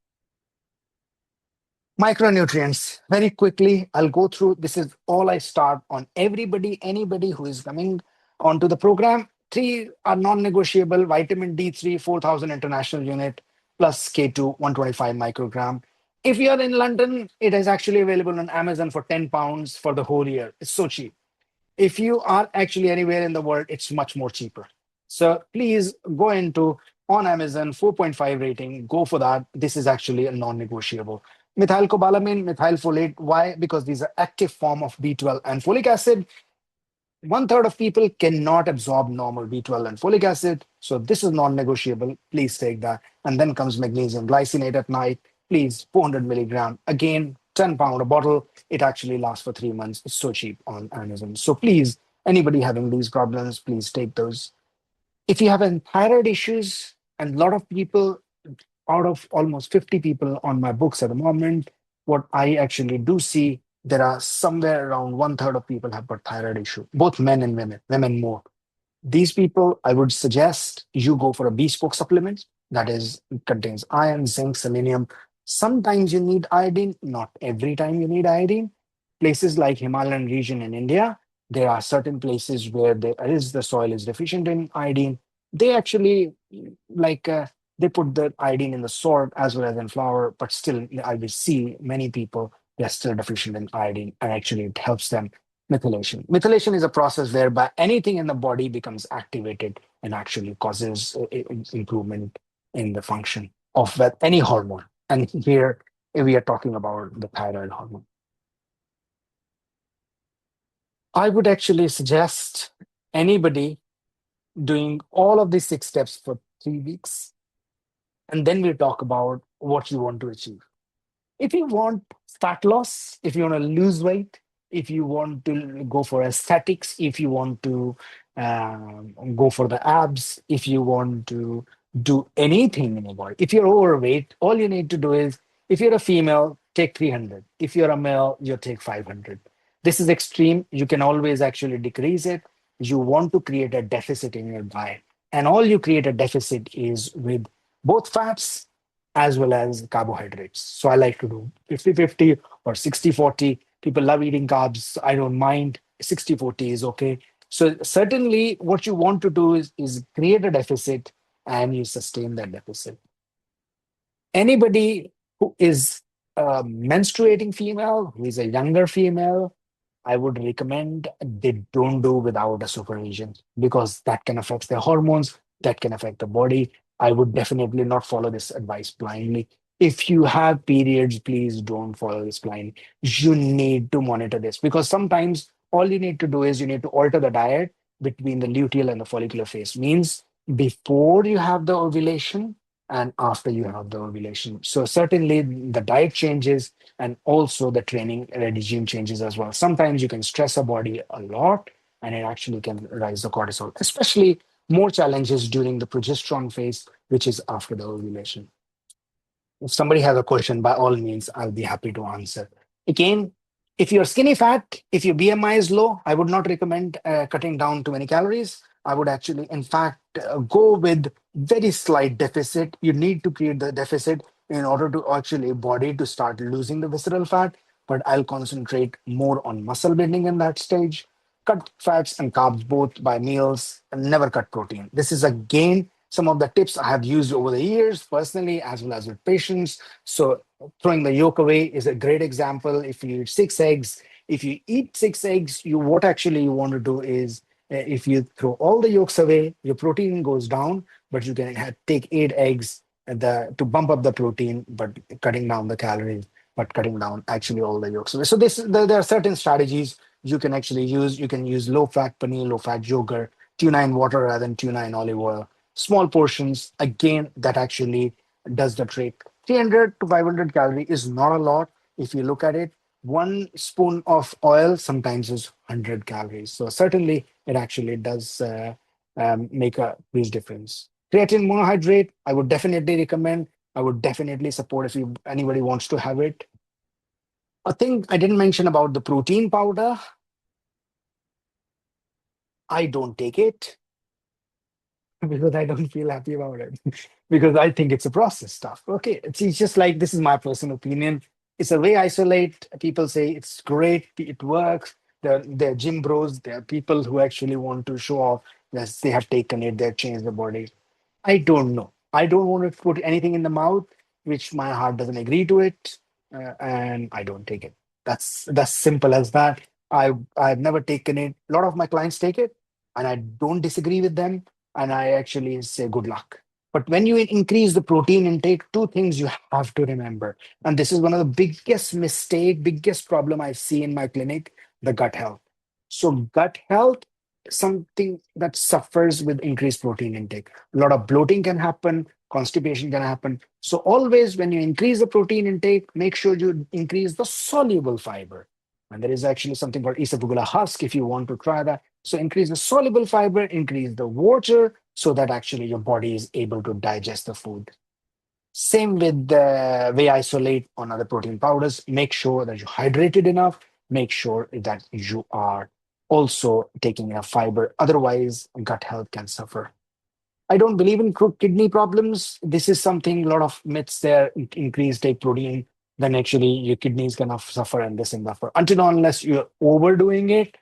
Micronutrients. Very quickly, I'll go through. This is all I start on anybody who is coming onto the program. Three are non-negotiable: vitamin D3, 4,000 international unit, plus K2, 125 microgram. If you are in London, it is actually available on Amazon for £10 for the whole year. It's so cheap. If you are actually anywhere in the world, it's much more cheaper. So please go into on Amazon, 4.5 rating, go for that. This is actually a non-negotiable. Methylcobalamin, methylfolate. Why? Because these are active form of B12 and folic acid. One third of people cannot absorb normal B12 and folic acid. So this is non-negotiable. Please take that. And then comes magnesium glycinate at night. Please, 400 milligram. Again, £10 a bottle. It actually lasts for 3 months. It's so cheap on Amazon. So please, anybody having these problems, please take those. If you have thyroid issues, and a lot of people, out of almost 50 people on my books at the moment, what I actually do see, there are somewhere around one third of people have got thyroid issue, both men and women more. These people, I would suggest you go for a bespoke supplement. That is, it contains iron, zinc, selenium. Sometimes you need iodine, not every time you need iodine. Places like Himalayan region in India, there are certain places where the soil is deficient in iodine. They actually like they put the iodine in the salt as well as in flour, but still I will see many people they're still deficient in iodine, and actually it helps them. Methylation. Methylation is a process whereby anything in the body becomes activated and actually causes improvement in the function of any hormone. And here we are talking about the thyroid hormone. I would actually suggest anybody doing all of these 6 steps for 3 weeks, and then we talk about what you want to achieve. If you want fat loss, if you want to lose weight, if you want to go for aesthetics, if you want to go for the abs, if you want to do anything in your body, if you're overweight, all you need to do is, if you're a female, take 300. If you're a male, you take 500. This is extreme. You can always actually decrease it. You want to create a deficit in your diet. And all you create a deficit is with both fats as well as carbohydrates. So I like to do 50-50 or 60-40. People love eating carbs. I don't mind. 60-40 is okay. So certainly what you want to do is create a deficit and you sustain that deficit. Anybody who is a menstruating female, who is a younger female, I would recommend they don't do without a supervision, because that can affect their hormones, that can affect the body. I would definitely not follow this advice blindly. If you have periods, please don't follow this blindly. You need to monitor this, because sometimes all you need to do is you need to alter the diet between the luteal and the follicular phase. Means before you have the ovulation and after you have the ovulation. So certainly the diet changes, and also the training regime changes as well. Sometimes you can stress a body a lot and it actually can rise the cortisol, especially more challenges during the progesterone phase, which is after the ovulation. If somebody has a question, by all means, I'll be happy to answer. Again, if you're skinny fat, if your BMI is low, I would not recommend cutting down too many calories. I would actually, in fact, go with very slight deficit. You need to create the deficit in order to actually body to start losing the visceral fat. But I'll concentrate more on muscle building in that stage. Cut fats and carbs both by meals, and never cut protein. This is again some of the tips I have used over the years personally as well as with patients. So throwing the yolk away is a great example. If you eat 6 eggs, if you eat 6 eggs, you what actually you want to do is if you throw all the yolks away, your protein goes down, but you can take 8 eggs to bump up the protein, but cutting down the calories, but cutting down actually all the yolks away. So there are certain strategies you can actually use. You can use low-fat paneer, low-fat yogurt, tuna in water rather than tuna in olive oil. Small portions, again, that actually does the trick. 300 to 500 calorie is not a lot. If you look at it, one spoon of oil sometimes is 100 calories. So certainly it actually does make a huge difference. Creatine monohydrate, I would definitely recommend. I would definitely support if anybody wants to have it. A thing I didn't mention about the protein powder, I don't take it because I don't feel happy about it because I think it's a process stuff. Okay, it's just like, this is my personal opinion. It's a way isolate. People say it's great, it works. They're gym bros. They're people who actually want to show off. Yes, they have taken it. They've changed the body. I don't know. I don't want to put anything in the mouth which my heart doesn't agree to it, and I don't take it. That's simple as that. I've never taken it. A lot of my clients take it, and I don't disagree with them, and I actually say good luck. But when you increase the protein intake, two things you have to remember, and this is one of the biggest mistake, biggest problem I see in my clinic: the gut health. So gut health, something that suffers with increased protein intake. A lot of bloating can happen, constipation can happen. So always when you increase the protein intake, make sure you increase the soluble fiber. And there is actually something called isabugula husk if you want to try that. So increase the soluble fiber, increase the water, so that actually your body is able to digest the food. Same with the way isolate on other protein powders. Make sure that you're hydrated enough. Make sure that you are also taking enough fiber. Otherwise, gut health can suffer. I don't believe in kidney problems. This is something, a lot of myths there. Increase take protein, then actually your kidneys gonna suffer and this and that. Until unless you're overdoing it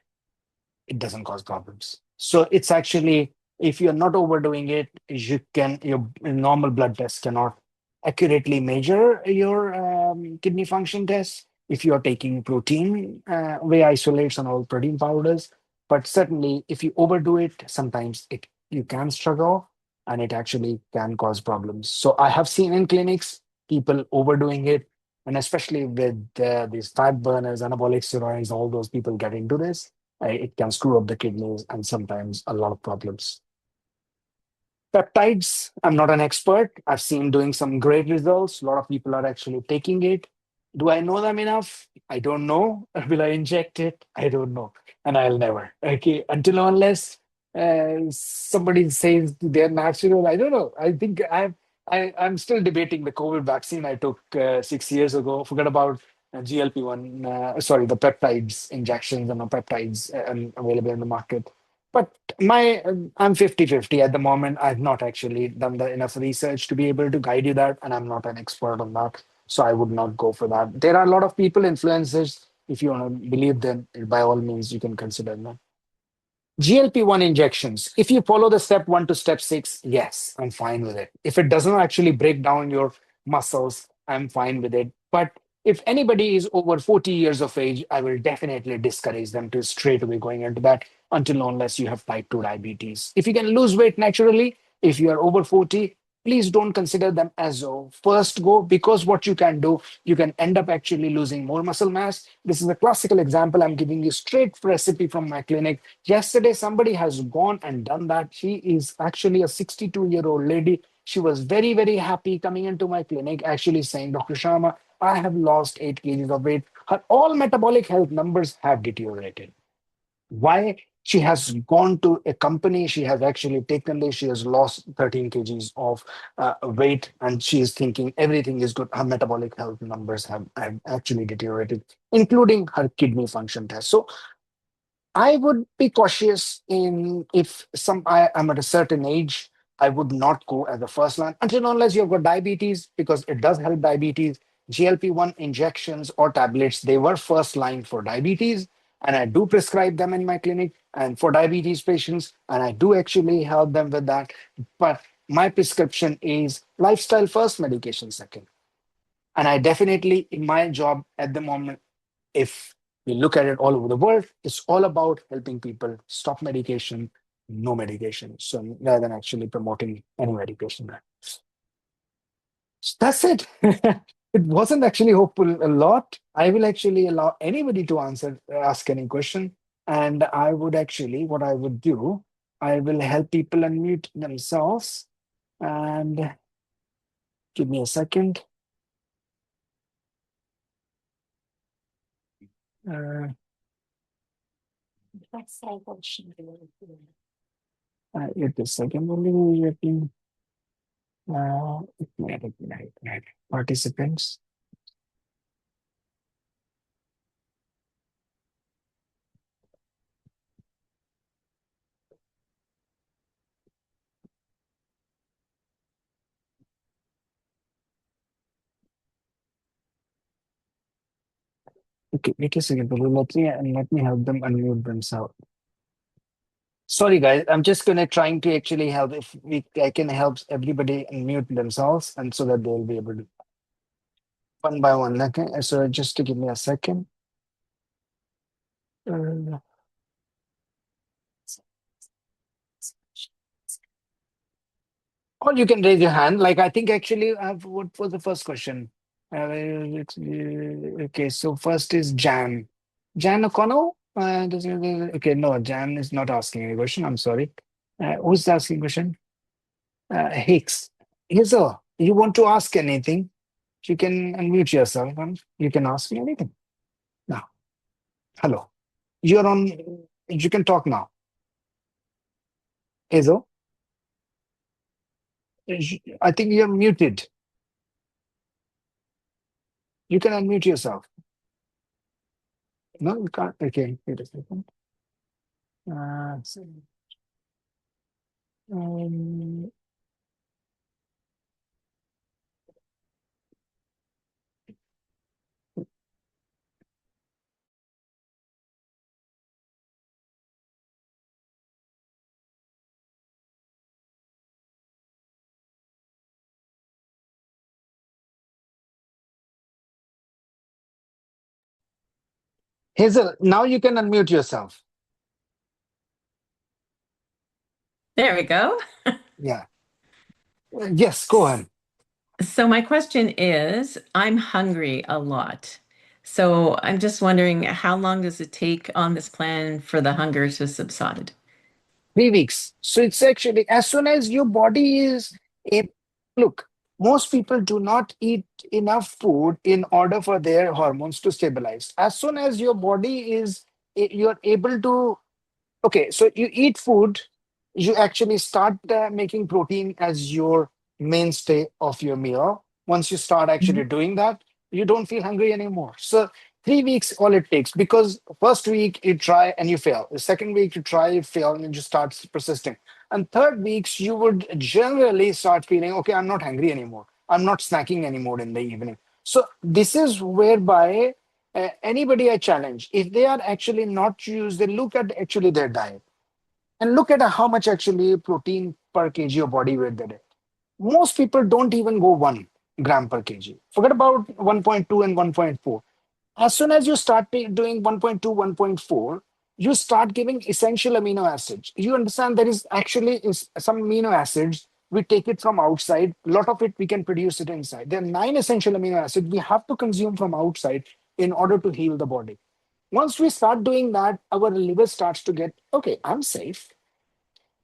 doesn't cause problems. So it's actually, if you're not overdoing it, your normal blood test cannot accurately measure your kidney function test if you're taking protein whey isolates and all protein powders. But certainly, if you overdo it, sometimes you can struggle and it actually can cause problems. So I have seen in clinics people overdoing it, and especially with these fat burners, anabolic steroids, all those people get into this, it can screw up the kidneys and sometimes a lot of problems. Peptides, I'm not an expert. I've seen doing some great results. A lot of people are actually taking it. Do I know them enough? I don't know. Will I inject it? I don't know. And I'll never. Okay. Until unless somebody says they're natural, I don't know. I think I'm still debating the COVID vaccine I took 6 years ago. Forget about GLP-1, sorry, the peptides injections and the peptides available in the market. But I'm 50-50 at the moment. I've not actually done the enough research to be able to guide you that, and I'm not an expert on that. So I would not go for that. There are a lot of people, influencers. If you want to believe them, by all means, you can consider them. GLP-1 injections, if you follow the step 1 to step 6, yes, I'm fine with it. If it doesn't actually break down your muscles, I'm fine with it. But if anybody is over 40 years of age, I will definitely discourage them to straight away going into that until unless you have type 2 diabetes. If you can lose weight naturally, if you are over 40, please don't consider them as a first go, because what you can do, you can end up actually losing more muscle mass. This is a classical example. I'm giving you straight recipe from my clinic. Yesterday, somebody has gone and done that. She is actually a 62-year-old lady. She was very, very happy coming into my clinic, actually saying, Dr. Sharma, I have lost 8 kgs of weight. Her all metabolic health numbers have deteriorated. Why? She has gone to a company, she has actually taken this, she has lost 13 kgs of weight, and she is thinking everything is good. Her metabolic health numbers have actually deteriorated, including her kidney function test. So I would be cautious in, if I'm at a certain age, I would not go as the first line until unless you've got diabetes, because it does help diabetes. GLP-1 injections or tablets, they were first line for diabetes, and I do prescribe them in my clinic and for diabetes patients, and I do actually help them with that. But my prescription is lifestyle first, medication second. And I definitely, in my job at the moment, if we look at it all over the world, it's all about helping people stop medication, no medication. So rather than actually promoting any medication. So that's it. It wasn't actually hopeful a lot. I will actually allow anybody to ask any question. And I would actually, what I would do, I will help people unmute themselves. And give me a second. Uh, it is second only. Right. Participants. Okay, wait a second. Let me help them unmute themselves. Sorry, guys. I'm just gonna trying to actually help. If I can help everybody unmute themselves, and so that they'll be able to one by one. Okay. So just to give me a second. Uh, or you can raise your hand. Like I think actually, what was the first question? Okay, so first is Jan. Jan O'Connell? Okay, no, Jan is not asking any question. I'm sorry. Who's asking question? Hicks. Hazel, you want to ask anything? You can unmute yourself and you can ask me anything. Now, hello. You're on, you can talk now. Hazel, I think you're muted. You can unmute yourself. No, you can't. Okay, wait a second. Um, Hazel, now you can unmute yourself. There we go. Yeah. Yes, go ahead. So my question is, I'm hungry a lot. So I'm just wondering, how long does it take on this plan for the hunger to subside? 3 weeks. So it's actually as soon as your body is a look, most people do not eat enough food in order for their hormones to stabilize. As soon as your body is you're able to okay, so you eat food, you actually start making protein as your mainstay of your meal. Once you start actually doing that, you don't feel hungry anymore. So 3 weeks all it takes because first week you try and you fail. The second week you try, you fail, and then you start persisting. And third weeks you would generally start feeling, okay, I'm not hungry anymore. I'm not snacking anymore in the evening. So this is whereby anybody I challenge, if they are actually not used, they look at actually their diet and look at how much actually protein per kg of body weight they get. Most people don't even go 1 gram per kg. Forget about 1.2 and 1.4. As soon as you start doing 1.2, 1.4, you start giving essential amino acids. You understand there is actually some amino acids. We take it from outside. A lot of it we can produce it inside. There are 9 essential amino acids we have to consume from outside in order to heal the body. Once we start doing that, our liver starts to get, okay, I'm safe.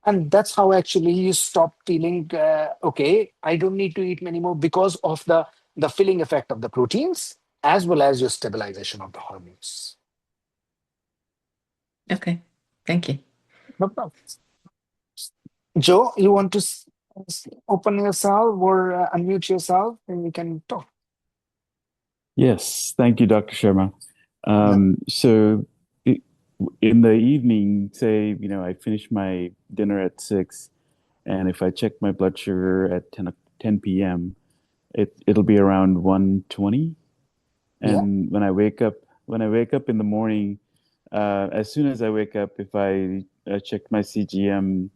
And that's how actually you stop feeling, okay, I don't need to eat many more because of the filling effect of the proteins as well as your stabilization of the hormones. Okay, thank you. No problem. Joe, you want to open yourself or unmute yourself and we can talk? Yes, thank you, Dr. Sharma. Yeah. So in the evening, say, I finish my dinner at 6, and if I check my blood sugar at 10 p.m., it'll be around 120. Yeah. And when I wake up in the morning, as soon as I wake up, if I check my CGM,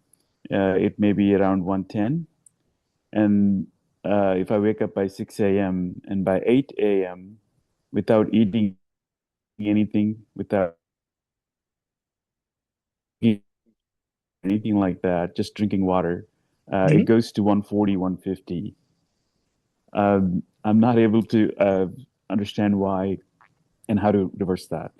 it may be around 110. And if I wake up by 6 a.m. and by 8 a.m., without eating anything, without eating anything like that, just drinking water, it Mhm. goes to 140, 150. I'm not able to understand why and how to reverse that.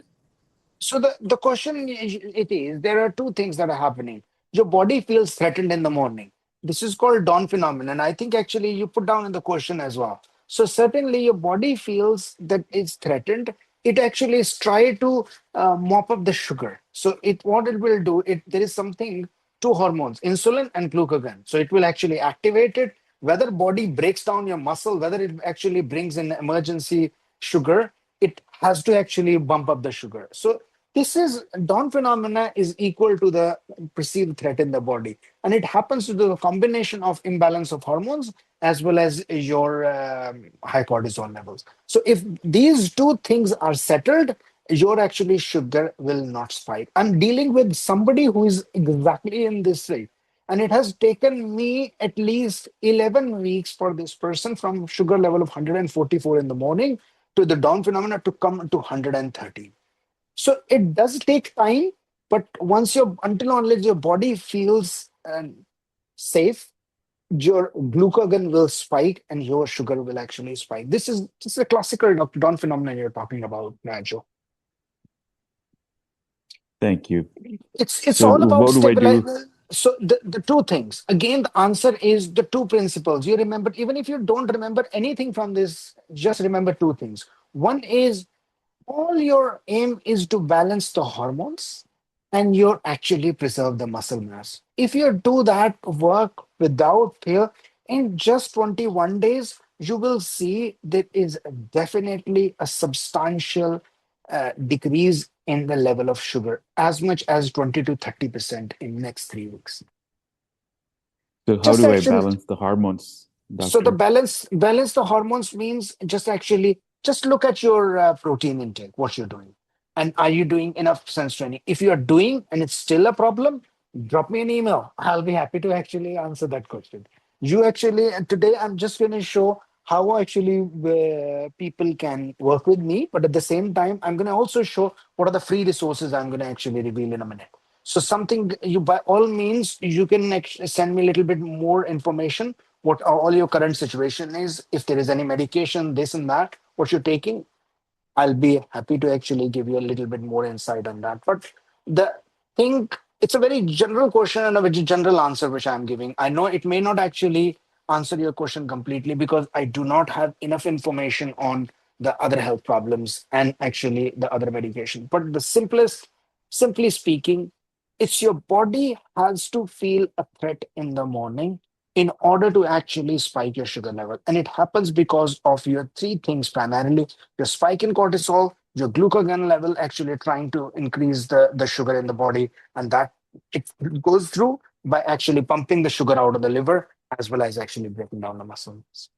So the question it is, there are two things that are happening. Your body feels threatened in the morning. This is called dawn phenomenon. I think actually you put down in the question as well. So certainly your body feels that it's threatened. It actually is try to mop up the sugar. So it what it will do, there is something, two hormones, insulin and glucagon. So it will actually activate it. Whether body breaks down your muscle, whether it actually brings in emergency sugar, it has to actually bump up the sugar. So this is dawn phenomena is equal to the perceived threat in the body, and it happens to the combination of imbalance of hormones as well as your high cortisol levels. So if these two things are settled, your actually sugar will not spike. I'm dealing with somebody who is exactly in this state. And it has taken me at least 11 weeks for this person from sugar level of 144 in the morning to the dawn phenomena to come to 130. So it does take time, but once until unless your body feels safe, your glucagon will spike and your sugar will actually spike. This is a classical dawn phenomenon you're talking about, Najo. Thank you. It's So all about what do I do? stabilizing. So the two things. Again, the answer is the two principles. You remember, even if you don't remember anything from this, just remember two things. One is all your aim is to balance the hormones and you actually preserve the muscle mass. If you do that work without fail, in just 21 days, you will see there is definitely a substantial decrease in the level of sugar, as much as 20 to 30% in next 3 weeks. So how Just do I actually, balance the hormones, so the doctor? balance the hormones means just look at your protein intake, what you're doing, and are you doing enough sense training? If you are doing and it's still a problem, drop me an email. I'll be happy to actually answer that question. You actually, and today I'm just going to show how actually people can work with me, but at the same time I'm going to also show what are the free resources I'm going to actually reveal in a minute. So something you, by all means, you can actually send me a little bit more information, what all your current situation is, if there is any medication, this and that, what you're taking. I'll be happy to actually give you a little bit more insight on that. But the thing, it's a very general question and a very general answer which I'm giving. I know it may not actually answer your question completely because I do not have enough information on the other health problems and actually the other medication. But simply speaking, it's your body has to feel a threat in the morning in order to actually spike your sugar level. And it happens because of your three things primarily: your spike in cortisol, your glucagon level actually trying to increase the sugar in the body, and that it goes through by actually pumping the sugar out of the liver as well as actually breaking down the muscles.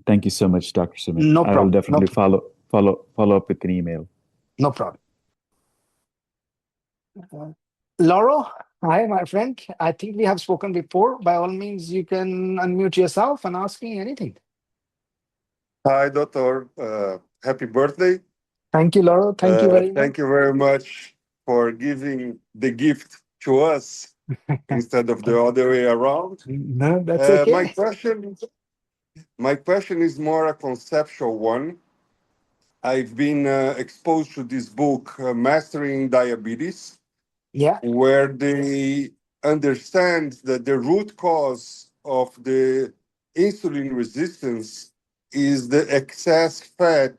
Thank you so much, Dr. Sumit. No I will problem. definitely follow up with an email. No problem. Lauro, hi, my friend. I think we have spoken before. By all means, you can unmute yourself and ask me anything. Hi, Doctor. Happy birthday. Thank you, Lauro. Thank you very much. Thank you very much for giving the gift to us instead of the other way around. No, that's Uh, my okay. question, my question is more a conceptual one. I've been exposed to this book, Mastering Diabetes, Yeah, where they understand that the root cause of the insulin resistance is the excess fat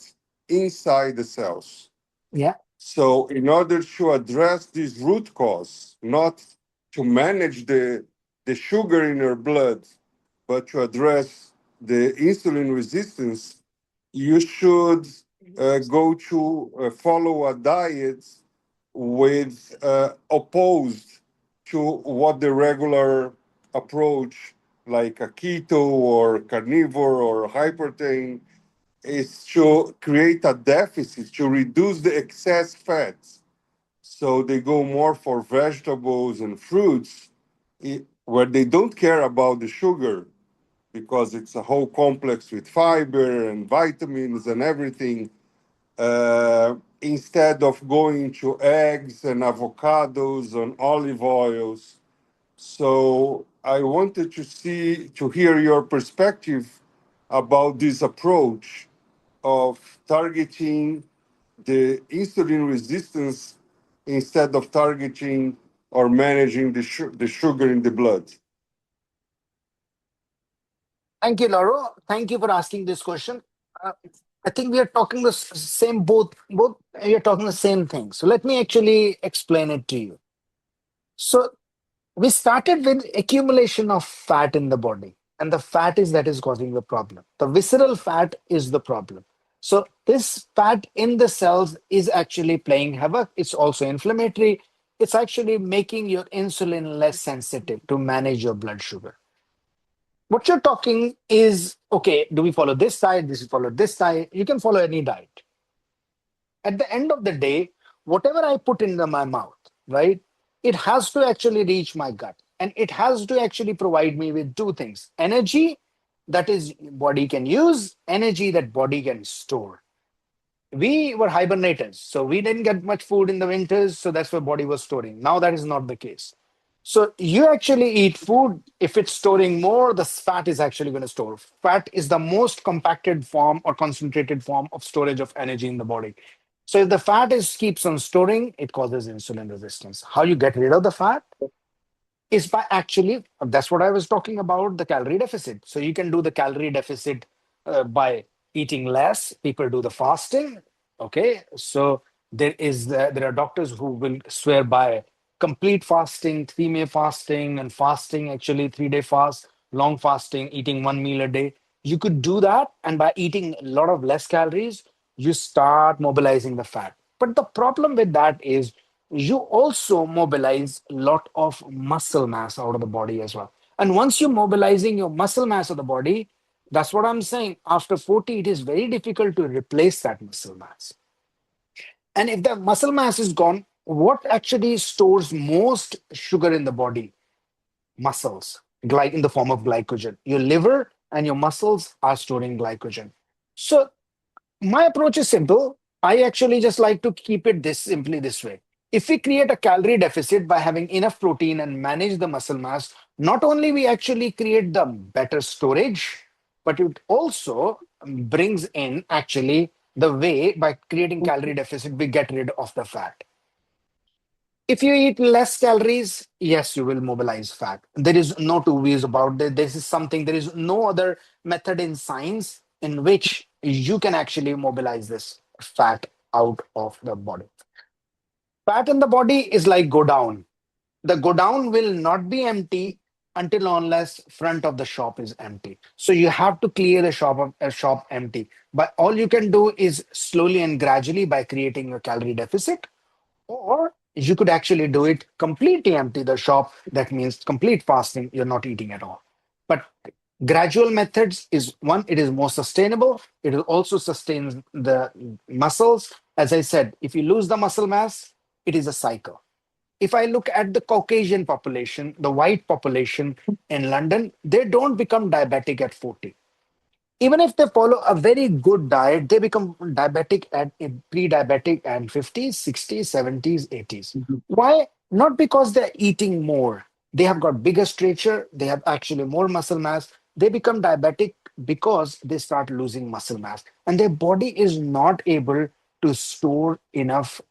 inside the cells. yeah, So, in order to address this root cause, not to manage the sugar in your blood, but to address the insulin resistance, you should go to follow a diet with opposed to what the regular approach, like a keto or carnivore or high protein, is to create a deficit to reduce the excess fats. So they go more for vegetables and fruits, where they don't care about the sugar because it's a whole complex with fiber and vitamins and everything. Instead of going to eggs and avocados and olive oils. So I wanted to hear your perspective about this approach of targeting the insulin resistance instead of targeting or managing the sugar in the blood. thank you, Lauro. Thank you for asking this question. Uh, I think we are talking the same, both we are talking the same thing. So let me actually explain it to you. So we started with accumulation of fat in the body, and the fat is that is causing the problem. The visceral fat is the problem. So this fat in the cells is actually playing havoc. It's also inflammatory. It's actually making your insulin less sensitive to manage your blood sugar. What you're talking is, okay, do we follow this diet? This is follow this diet. You can follow any diet. At the end of the day, whatever I put into my mouth, right, it has to actually reach my gut, and it has to actually provide me with two things: energy that is body can use, energy that body can store. We were hibernators, so we didn't get much food in the winters, so that's where body was storing. Now that is not the case. So you actually eat food. If it's storing more, the fat is actually going to store. Fat is the most compacted form or concentrated form of storage of energy in the body. So if the fat is keeps on storing, it causes insulin resistance. How you get rid of the fat is by actually, that's what I was talking about, the calorie deficit. So you can do the calorie deficit by eating less. People do the fasting. Okay, so there are doctors who will swear by complete fasting, 3 day fasting, and fasting actually 3 day fast, long fasting, eating one meal a day. You could do that, and by eating a lot of less calories, you start mobilizing the fat. But the problem with that is you also mobilize a lot of muscle mass out of the body as well. And once you're mobilizing your muscle mass of the body, that's what I'm saying. After 40, it is very difficult to replace that muscle mass. And if the muscle mass is gone, what actually stores most sugar in the body? Muscles, in the form of glycogen. Your liver and your muscles are storing glycogen. So my approach is simple. I actually just like to keep it simply this way. If we create a calorie deficit by having enough protein and manage the muscle mass, not only we actually create the better storage, but it also brings in actually the way by creating calorie deficit, we get rid of the fat. If you eat less calories, yes, you will mobilize fat. There is no two ways about it. This is something, there is no other method in science in which you can actually mobilize this fat out of the body. Fat in the body is like go down. The go down will not be empty until unless front of the shop is empty. So you have to clear the shop empty. But all you can do is slowly and gradually by creating a calorie deficit, or you could actually do it completely empty the shop. That means complete fasting, you're not eating at all. But gradual methods is one, it is more sustainable. It will also sustain the muscles. As I said, if you lose the muscle mass, it is a cycle. If I look at the Caucasian population, the white population in London, they don't become diabetic at 40. Even if they follow a very good diet, they become diabetic at pre-diabetic and 50s, 60s, 70s, 80s. Why? Not because they're eating more. They have got bigger stature, they have actually more muscle mass. They become diabetic because they start losing muscle mass. And their body is not able to store enough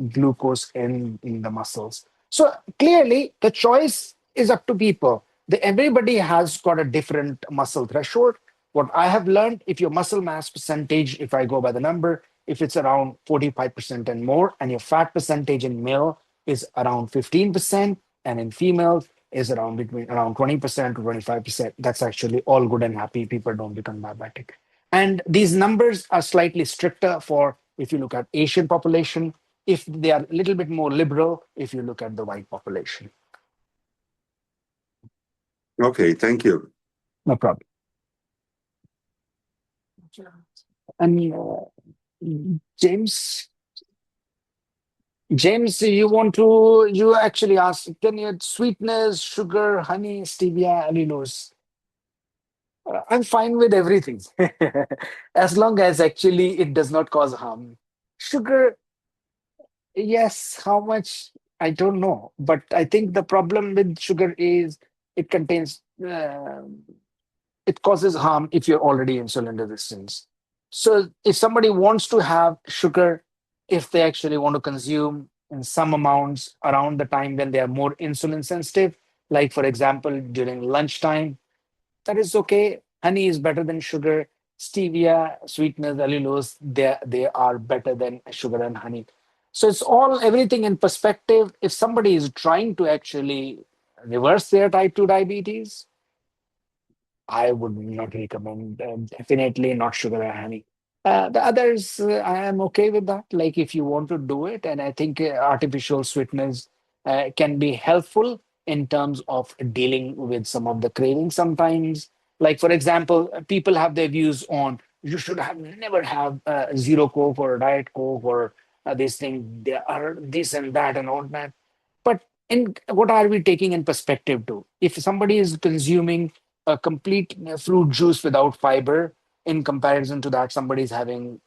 glucose in the muscles. So clearly, the choice is up to people. Everybody has got a different muscle threshold. What I have learned, if your muscle mass percentage, if I go by the number, if it's around 45% and more, and your fat percentage in male is around 15%, and in females is around 20% to 25%, that's actually all good and happy. People don't become diabetic. And these numbers are slightly stricter for if you look at Asian population, if they are a little bit more liberal, if you look at the white population. Okay, thank you. No problem. And James, you actually asked, can you add sweetness, sugar, honey, stevia, allulose? I'm fine with everything, as long as actually it does not cause harm. Sugar, yes, how much? I don't know. But I think the problem with sugar is it contains it causes harm if you're already insulin resistant. So if somebody wants to have sugar, if they actually want to consume in some amounts around the time when they are more insulin sensitive, like for example, during lunchtime, that is okay. Honey is better than sugar. Stevia, sweetness, allulose, they are better than sugar and honey. So it's all everything in perspective. If somebody is trying to actually reverse their type 2 diabetes, I would not recommend, definitely not sugar and honey. The others, I am okay with that. Like if you want to do it, and I think artificial sweeteners can be helpful in terms of dealing with some of the cravings sometimes. Like for example, people have their views on you should have never have zero Coke or diet Coke or this thing. There are this and that and all that. But in what are we taking in perspective to? If somebody is consuming a complete fruit juice without fiber, in comparison to that, somebody is having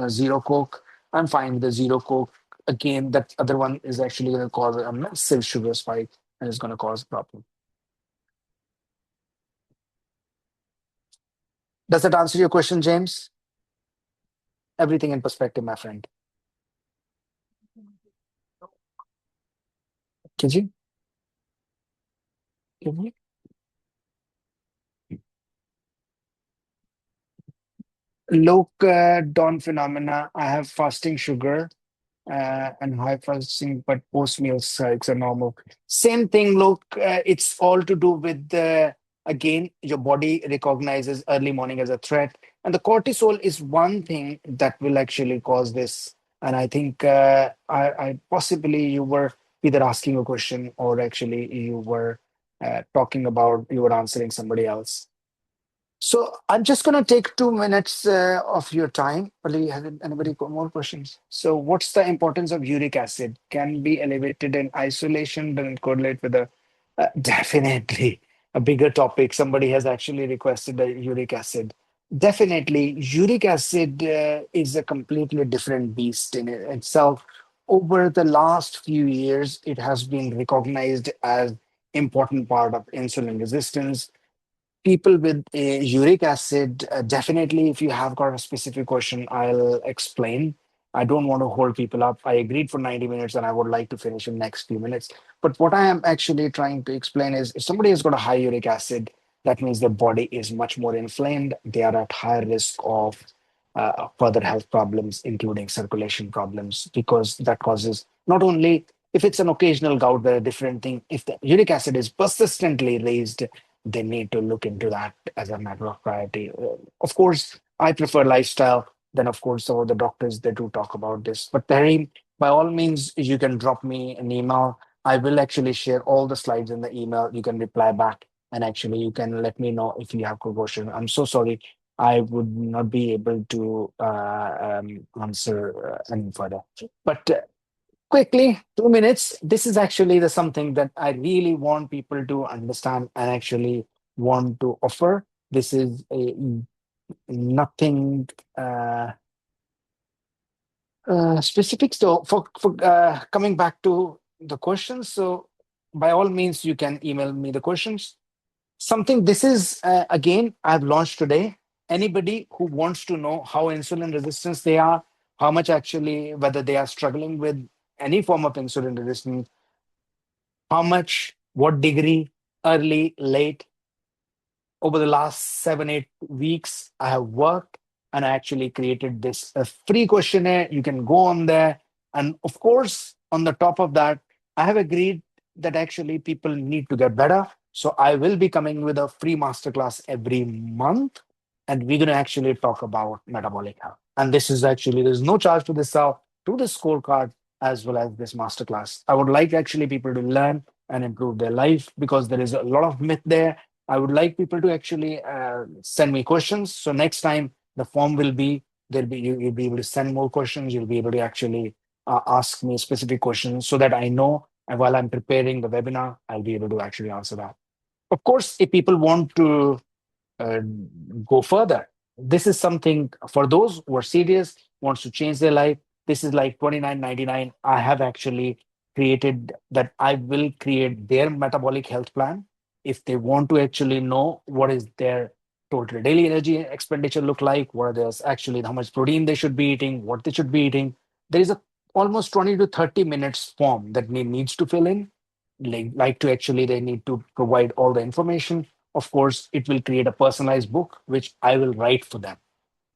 zero Coke, I'm fine with the zero Coke. Again, that other one is actually going to cause a massive sugar spike and is going to cause a problem. Does that answer your question, James? Everything in perspective, my friend. Can you? Can you? Low dawn phenomena. I have fasting sugar and high fasting, but post meal spikes are normal. Same thing. Look, it's all to do with again, your body recognizes early morning as a threat, and the cortisol is one thing that will actually cause this. And I think I possibly you were either asking a question or actually you were talking about, you were answering somebody else. So I'm just going to take 2 minutes of your time. Ali, has anybody got more questions? So what's the importance of uric acid? Can be elevated in isolation, does it correlate with the definitely a bigger topic. Somebody has actually requested the uric acid. Definitely, uric acid is a completely different beast in itself. Over the last few years, it has been recognized as important part of insulin resistance. People with uric acid, definitely, if you have got a specific question, I'll explain. I don't want to hold people up. I agreed for 90 minutes and I would like to finish in next few minutes. But what I am actually trying to explain is if somebody has got a high uric acid, that means their body is much more inflamed. They are at higher risk of further health problems, including circulation problems, because that causes not only if it's an occasional gout, there are different thing. If the uric acid is persistently raised, they need to look into that as a matter of priority. Of course, I prefer lifestyle. Then, of course, some of the doctors they do talk about this. But Terry, by all means, you can drop me an email. I will actually share all the slides in the email. You can reply back, and actually, you can let me know if you have a question. I'm so sorry. I would not be able to answer any further. But quickly, 2 minutes. This is actually the something that I really want people to understand and actually want to offer. This is nothing specific. So for coming back to the questions, so by all means, you can email me the questions. Something this is again I've launched today. Anybody who wants to know how insulin resistance they are, how much actually whether they are struggling with any form of insulin resistance, how much, what degree, early, late. Over the last 7, 8 weeks, I have worked and I actually created this a free questionnaire. You can go on there. And of course, on the top of that, I have agreed that actually people need to get better. So I will be coming with a free masterclass every month. And we're going to actually talk about metabolic health. And this is actually, there's no charge to this to the scorecard as well as this masterclass. I would like actually people to learn and improve their life because there is a lot of myth there. I would like people to actually send me questions. So next time the form will be there'll be you'll be able to send more questions. You'll be able to actually ask me specific questions so that I know. And while I'm preparing the webinar, I'll be able to actually answer that. Of course, if people want to uh, go further. This is something for those who are serious, wants to change their life. This is like 29.99. I have actually created that I will create their metabolic health plan. If they want to actually know what is their total daily energy expenditure look like, what is actually how much protein they should be eating, what they should be eating, there is a almost 20 to 30 minutes form that needs to fill in. Like to actually they need to provide all the information. Of course, it will create a personalized book, which I will write for them.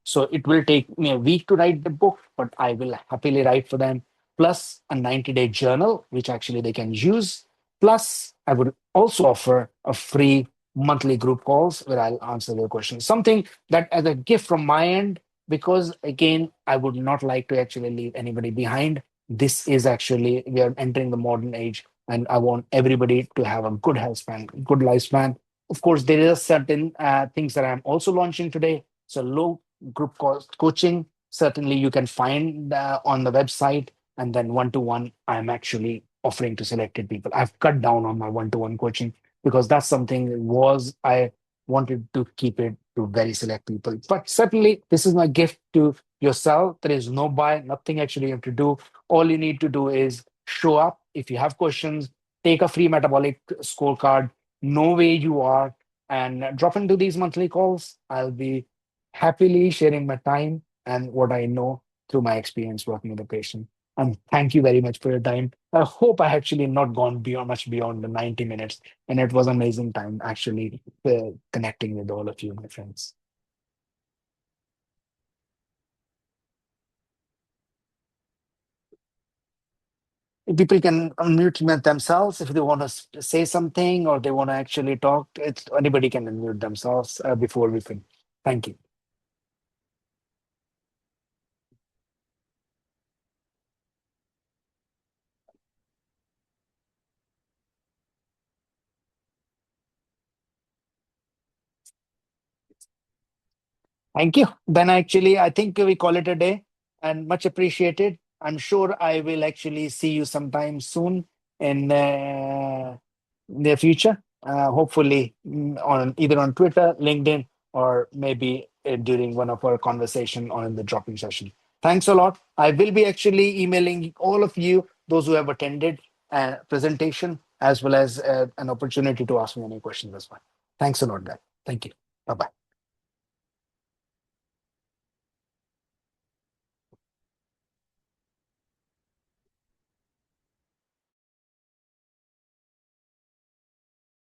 So it will take me a week to write the book, but I will happily write for them, plus a 90-day journal, which actually they can use. Plus, I would also offer a free monthly group calls where I'll answer their questions. Something that as a gift from my end, because again, I would not like to actually leave anybody behind. This is actually, we are entering the modern age, and I want everybody to have a good health span, good lifespan. Of course, there is certain things that I'm also launching today. So low group coaching, certainly you can find on the website. And then one-to-one, I'm actually offering to selected people. I've cut down on my one-to-one coaching because that's something was I wanted to keep it to very select people. But certainly, this is my gift to yourself. There is no buy, nothing actually you have to do. All you need to do is show up. If you have questions, take a free metabolic scorecard, know where you are, and drop into these monthly calls. I'll be happily sharing my time and what I know through my experience working with the patient. And thank you very much for your time. I hope I actually not gone beyond much beyond the 90 minutes. And it was amazing time actually connecting with all of you, my friends. If people can unmute themselves if they want to say something or they want to actually talk. It's anybody can unmute themselves before we finish. Thank you. Thank you. Then actually, I think we call it a day and much appreciated. I'm sure I will actually see you sometime soon in near future. Hopefully on either on Twitter, LinkedIn, or maybe during one of our conversation or in the dropping session. Thanks a lot. I will be actually emailing all of you, those who have attended presentation, as well as an opportunity to ask me any questions as well. Thanks a lot, guys. Thank you. Bye-bye.